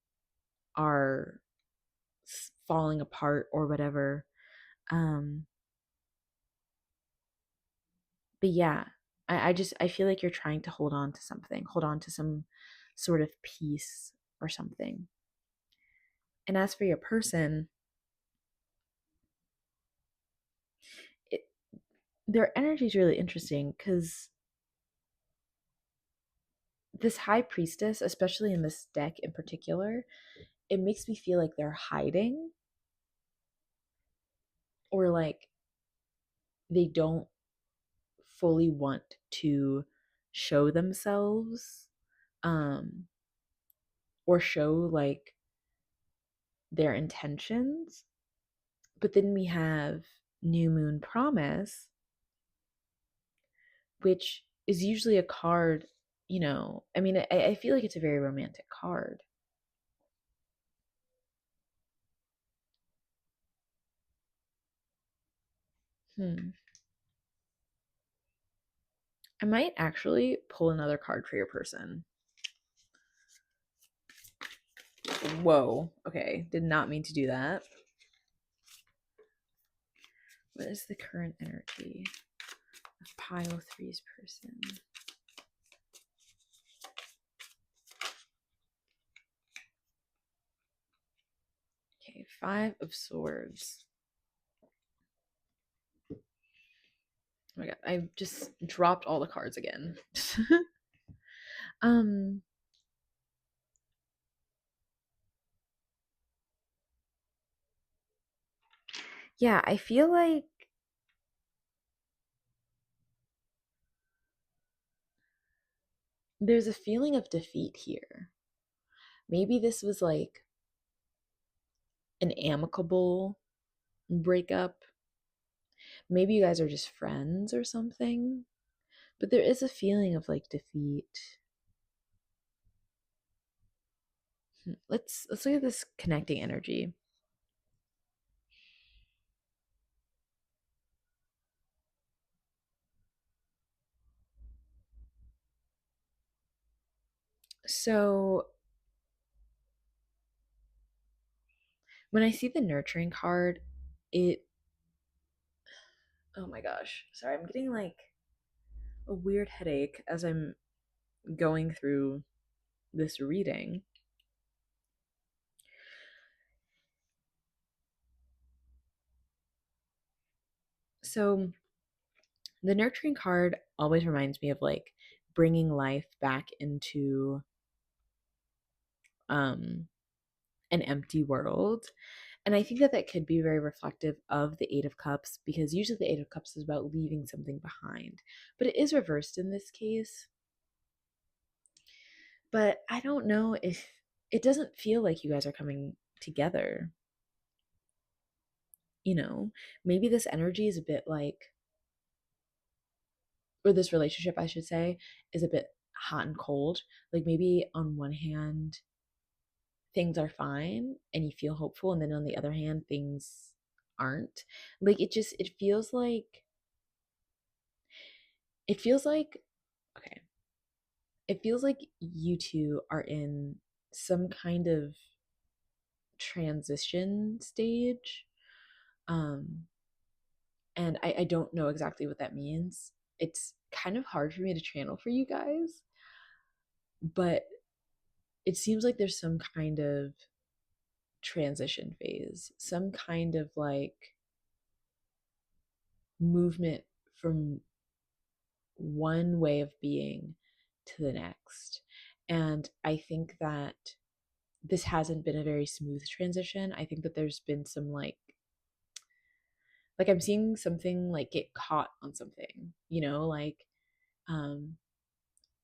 are falling apart or whatever. Um, but yeah, I feel like you're trying to hold on to something, hold on to some sort of peace or something. And as for your person, it, their energy is really interesting because this high priestess, especially in this deck in particular, it makes me feel like they're hiding, or like they don't fully want to show themselves, um or show like their intentions. But then we have new moon promise, which is usually a card, I mean, I feel like it's a very romantic card. Hmm. I might actually pull another card for your person. Whoa. Okay. Did not mean to do that. What is the current energy of pile three's person? Okay. Five of swords. Oh my god. I just dropped all the cards again. um, yeah, I feel like there's a feeling of defeat here. Maybe this was like an amicable breakup. Maybe you guys are just friends or something. But there is a feeling of like defeat. Let's look at this connecting energy. So when I see the nurturing card, it oh my gosh. Sorry, I'm getting like a weird headache as I'm going through this reading. So the nurturing card always reminds me of like bringing life back into um an empty world. And I think that that could be very reflective of the Eight of Cups because usually the Eight of Cups is about leaving something behind. But it is reversed in this case. But I don't know if it doesn't feel like you guys are coming together. You know, maybe this energy is a bit like, or this relationship, I should say, is a bit hot and cold. Like maybe on one hand, things are fine and you feel hopeful, and then on the other hand, things aren't. Like it feels like, okay, it feels like you two are in some kind of transition stage. Um, and I don't know exactly what that means. It's kind of hard for me to channel for you guys, but it seems like there's some kind of transition phase, some kind of like movement from one way of being to the next. And I think that this hasn't been a very smooth transition. I think that there's been some like I'm seeing something like get caught on something, like um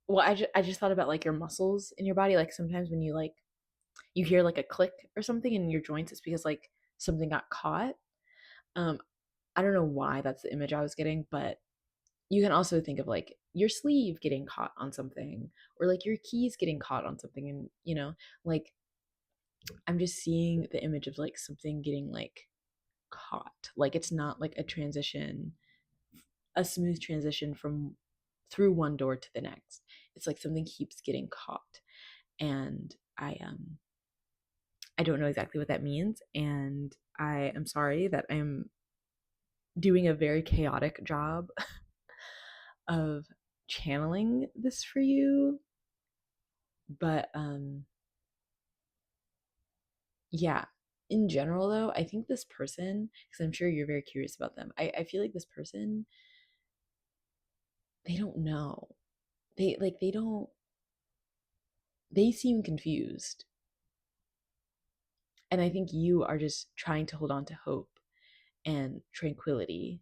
well I just thought about like your muscles in your body. Like sometimes when you like you hear like a click or something in your joints, it's because like something got caught. um I don't know why that's the image I was getting, but you can also think of like your sleeve getting caught on something, or like your keys getting caught on something, and like I'm just seeing the image of like something getting like caught. Like it's not like a smooth transition from through one door to the next. It's like something keeps getting caught. And I don't know exactly what that means, and I am sorry that I'm doing a very chaotic job of channeling this for you. But yeah, in general though, I think this person, because I'm sure you're very curious about them, I feel like this person, they don't know. They don't, they seem confused. And I think you are just trying to hold on to hope and tranquility,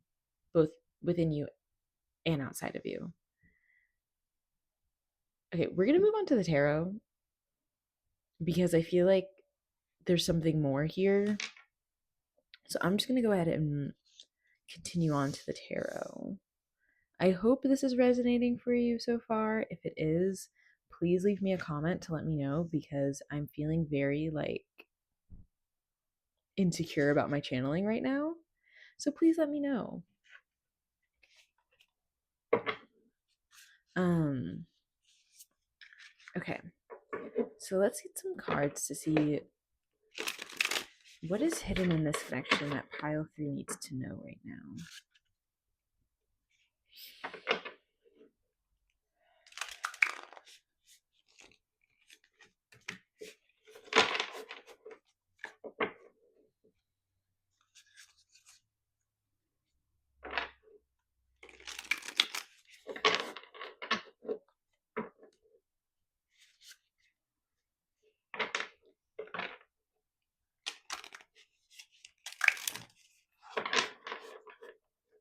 both within you and outside of you. Okay, we're gonna move on to the tarot because I feel like there's something more here. So I'm just gonna go ahead and continue on to the tarot. I hope this is resonating for you so far. If it is, please leave me a comment to let me know, because I'm feeling very like insecure about my channeling right now. So please let me know. Um okay. So let's get some cards to see what is hidden in this connection that pile 3 needs to know right now.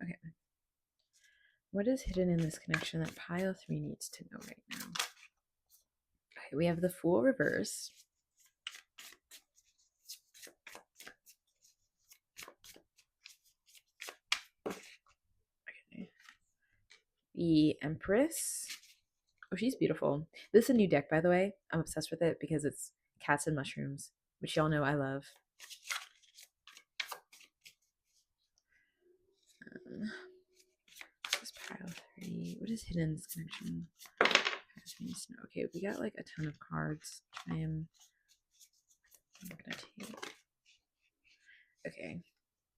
Okay. What is hidden in this connection that pile 3 needs to know right now? Okay, we have the Fool reverse. Okay. The Empress. Oh, she's beautiful. This is a new deck, by the way. I'm obsessed with it because it's cats and mushrooms, which y'all know I love. This is pile 3. What is hidden in this connection? Okay, we got like a ton of cards. I'm gonna take. Okay,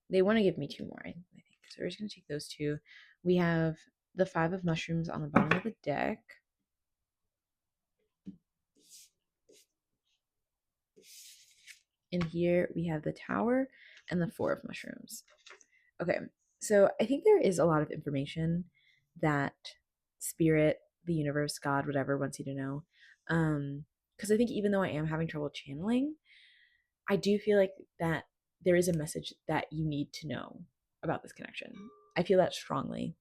they want to give me 2 more, I think. So we're just gonna take those 2. We have the 5 of mushrooms on the bottom of the deck. And here we have the Tower and the 4 of mushrooms. Okay, so I think there is a lot of information that Spirit, the universe, God, whatever, wants you to know. Because I think even though I am having trouble channeling, I do feel like that there is a message that you need to know about this connection. I feel that strongly.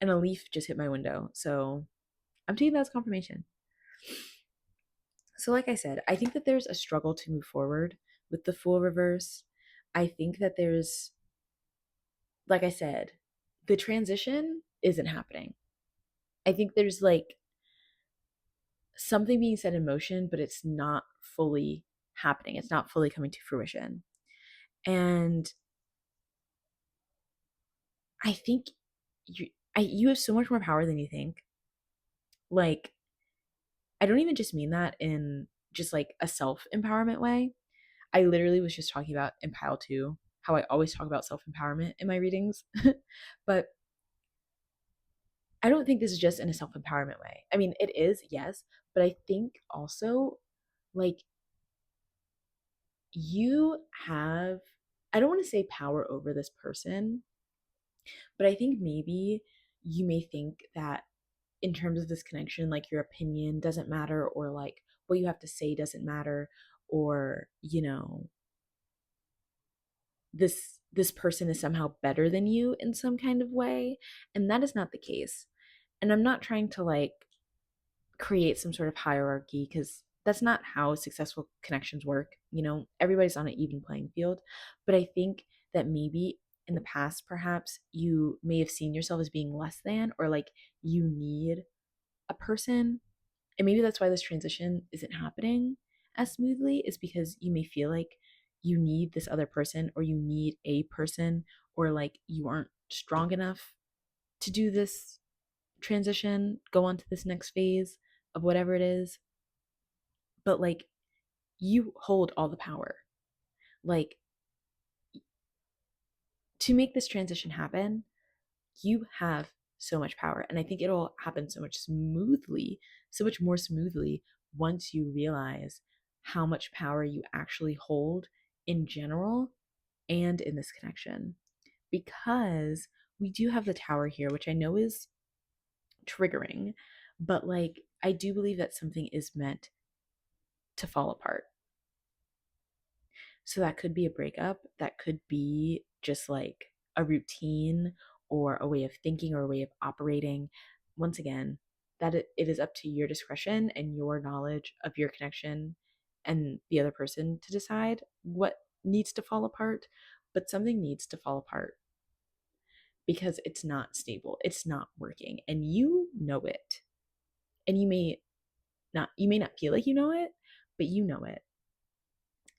And a leaf just hit my window, so I'm taking that as confirmation. So, like I said, I think that there's a struggle to move forward with the Fool reverse. I think that there's, like I said, the transition isn't happening. I think there's like something being set in motion, but it's not fully happening. It's not fully coming to fruition. And I think you have so much more power than you think. Like, I don't even just mean that in just like a self empowerment way. I literally was just talking about in pile 2 how I always talk about self empowerment in my readings. But I don't think this is just in a self empowerment way. I mean, it is, yes, but I think also like you have, I don't want to say power over this person, but I think maybe you may think that in terms of this connection, like your opinion doesn't matter, or like what you have to say doesn't matter, or, you know, this person is somehow better than you in some kind of way. And that is not the case. And I'm not trying to like create some sort of hierarchy, because that's not how successful connections work. You know, everybody's on an even playing field. But I think that maybe in the past, perhaps you may have seen yourself as being less than, or like you need a person. And maybe that's why this transition isn't happening as smoothly, is because you may feel like you need this other person, or you need a person, or like you aren't strong enough to do this transition, go on to this next phase of whatever it is. But like, you hold all the power. Like, to make this transition happen, you have so much power. And I think it'll happen so much smoothly, so much more smoothly, once you realize how much power you actually hold in general and in this connection. Because we do have the Tower here, which I know is triggering, but like, I do believe that something is meant to fall apart. So that could be a breakup, that could be just like a routine, or a way of thinking, or a way of operating. Once again, that it is up to your discretion and your knowledge of your connection and the other person to decide what needs to fall apart. But something needs to fall apart, because it's not stable, it's not working, and you know it. And you may not feel like you know it, but you know it.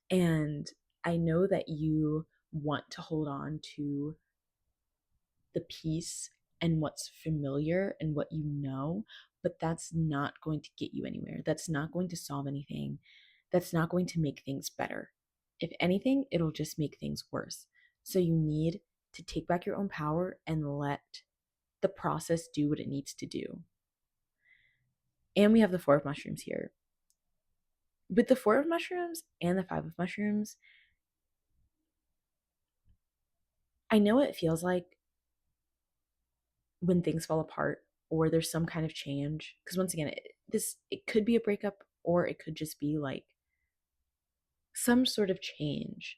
And I know that you want to hold on to the peace and what's familiar and what you know, but that's not going to get you anywhere. That's not going to solve anything. That's not going to make things better. If anything, it'll just make things worse. So you need to take back your own power and let the process do what it needs to do. And we have the 4 of mushrooms here. With the 4 of mushrooms and the 5 of mushrooms, I know it feels like when things fall apart or there's some kind of change, because once again, it could be a breakup, or it could just be like some sort of change,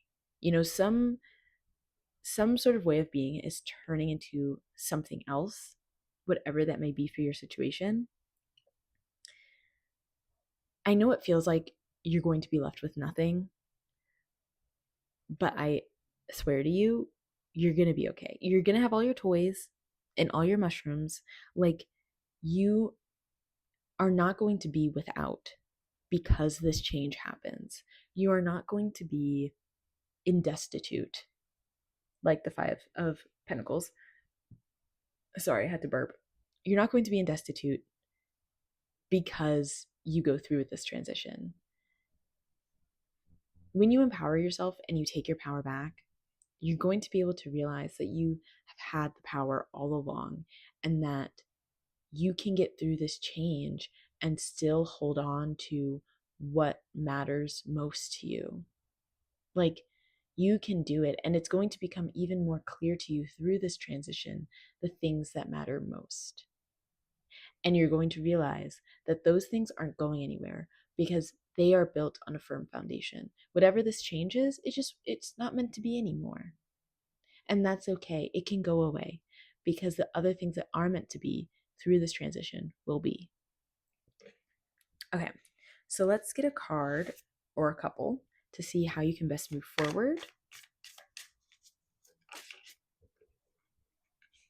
some sort of way of being is turning into something else, whatever that may be for your situation. I know it feels like you're going to be left with nothing, but I swear to you, you're going to be okay. You're going to have all your toys and all your mushrooms. Like, you are not going to be without because this change happens. You are not going to be in destitute like the 5 of Pentacles. Sorry, I had to burp. You're not going to be in destitute because you go through with this transition. When you empower yourself and you take your power back, you're going to be able to realize that you have had the power all along, and that you can get through this change and still hold on to what matters most to you. Like, you can do it, and it's going to become even more clear to you through this transition, the things that matter most. And you're going to realize that those things aren't going anywhere because they are built on a firm foundation. Whatever this change is, it's not meant to be anymore. And that's okay. It can go away because the other things that are meant to be through this transition will be. Okay, so let's get a card or a couple to see how you can best move forward.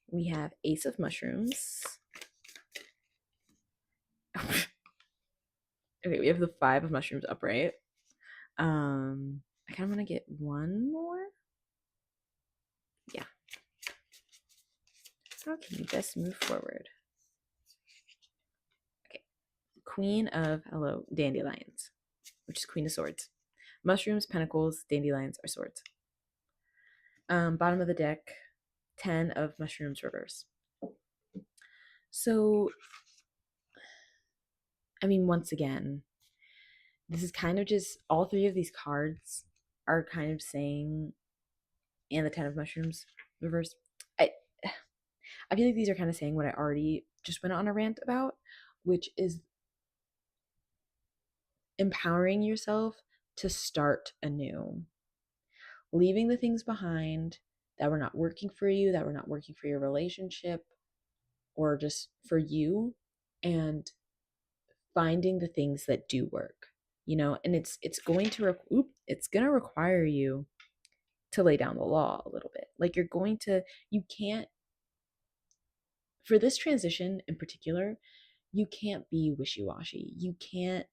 We have Ace of Mushrooms. Okay, we have the 5 of Mushrooms upright. I kind of want to get one more. Yeah. How can you best move forward? Okay. Queen of Dandelions, which is Queen of Swords. Mushrooms, Pentacles, Dandelions are swords. Bottom of the deck, 10 of Mushrooms reverse. So, I mean, once again, this is kind of just all 3 of these cards are kind of saying, and the 10 of Mushrooms reverse. I feel like these are kind of saying what I already just went on a rant about, which is empowering yourself to start anew, leaving the things behind that were not working for you, that were not working for your relationship, or just for you, and finding the things that do work, and it's going to require you to lay down the law a little bit. Like, you can't, for this transition in particular, you can't be wishy-washy. You can't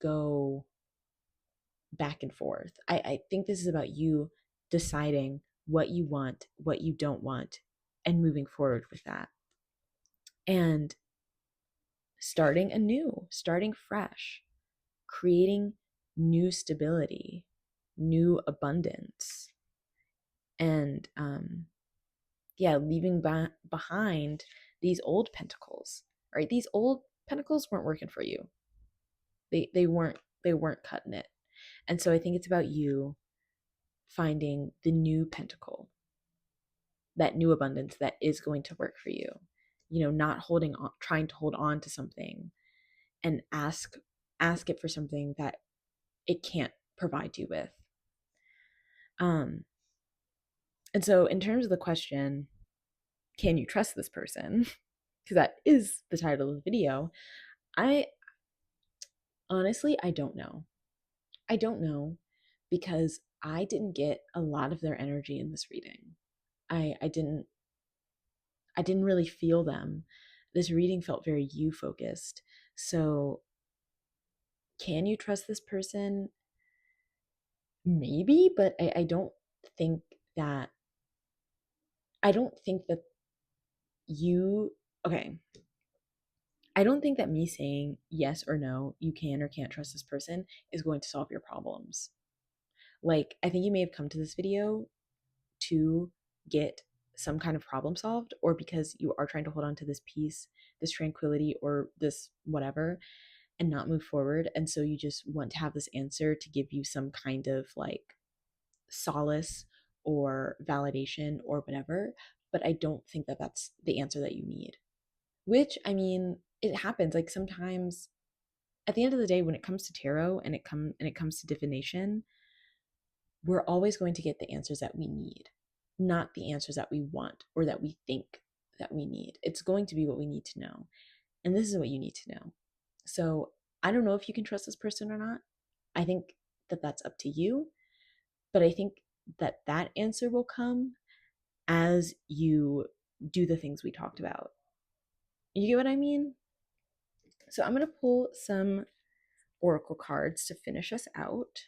go back and forth. I think this is about you deciding what you want, what you don't want, and moving forward with that. And starting anew, starting fresh, creating new stability, new abundance, and leaving behind these old pentacles. Right? These old pentacles weren't working for you. They weren't cutting it. And so I think it's about you finding the new pentacle, that new abundance that is going to work for you. Not trying to hold on to something and ask it for something that it can't provide you with. And so in terms of the question, can you trust this person? Because that is the title of the video. I honestly don't know. I don't know, because I didn't get a lot of their energy in this reading. I didn't really feel them. This reading felt very you focused. So, can you trust this person? Maybe, but think that I don't think that you okay. I don't think that me saying yes or no, you can or can't trust this person is going to solve your problems. Like, I think you may have come to this video to get some kind of problem solved, or because you are trying to hold on to this peace, this tranquility, or this whatever, and not move forward. And so you just want to have this answer to give you some kind of like solace or validation or whatever. But I don't think that that's the answer that you need. Which, I mean, it happens. Like sometimes at the end of the day, when it comes to tarot and it comes to divination, we're always going to get the answers that we need, not the answers that we want or that we think that we need. It's going to be what we need to know. And this is what you need to know. So I don't know if you can trust this person or not. I think that that's up to you. But I think that that answer will come as you do the things we talked about. You get what I mean? So I'm going to pull some oracle cards to finish us out.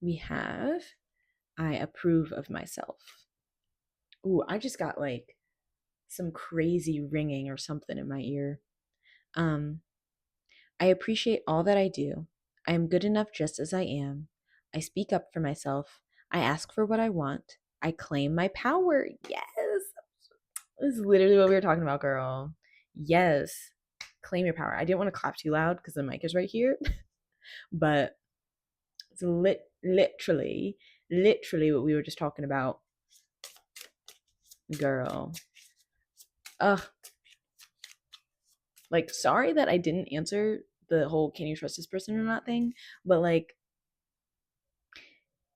We have I approve of myself. Ooh, I just got like some crazy ringing or something in my ear. Um, I appreciate all that I do. I am good enough just as I am. I speak up for myself. I ask for what I want. I claim my power. Yes. This is literally what we were talking about, girl. Yes. Claim your power. I didn't want to clap too loud because the mic is right here, but it's literally what we were just talking about, girl. Ugh. Like, sorry that I didn't answer the whole can you trust this person or not thing, but like,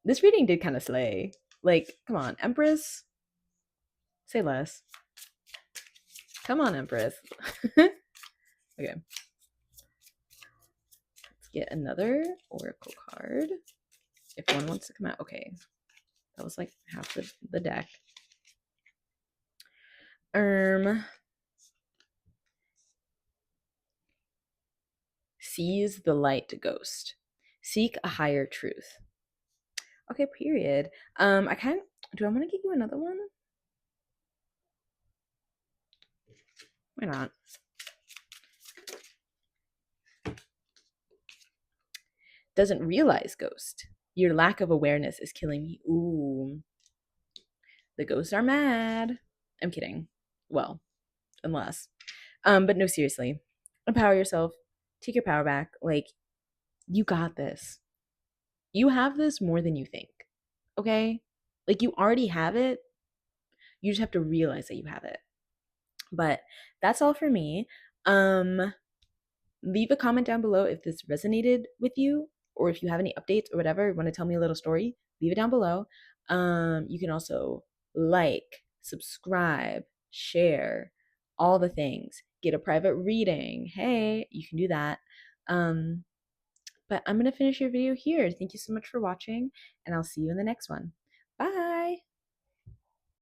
this reading did kind of slay. Like, come on, Empress, say less. Come on, Empress. Okay. Let's get another oracle card. If one wants to come out. Okay. That was like half the deck. Seize the light, ghost. Seek a higher truth. Okay, period. I kind do I want to give you another one? Why not? Doesn't realize ghost. Your lack of awareness is killing me. Ooh. The ghosts are mad. I'm kidding. Well, unless. But no, seriously. Empower yourself. Take your power back. Like, you got this. You have this more than you think. Okay? Like, you already have it. You just have to realize that you have it. But that's all for me. Leave a comment down below if this resonated with you, or if you have any updates or whatever, want to tell me a little story, leave it down below. You can also like, subscribe, share, all the things. Get a private reading. Hey, you can do that. But I'm going to finish your video here. Thank you so much for watching, and I'll see you in the next one. Bye.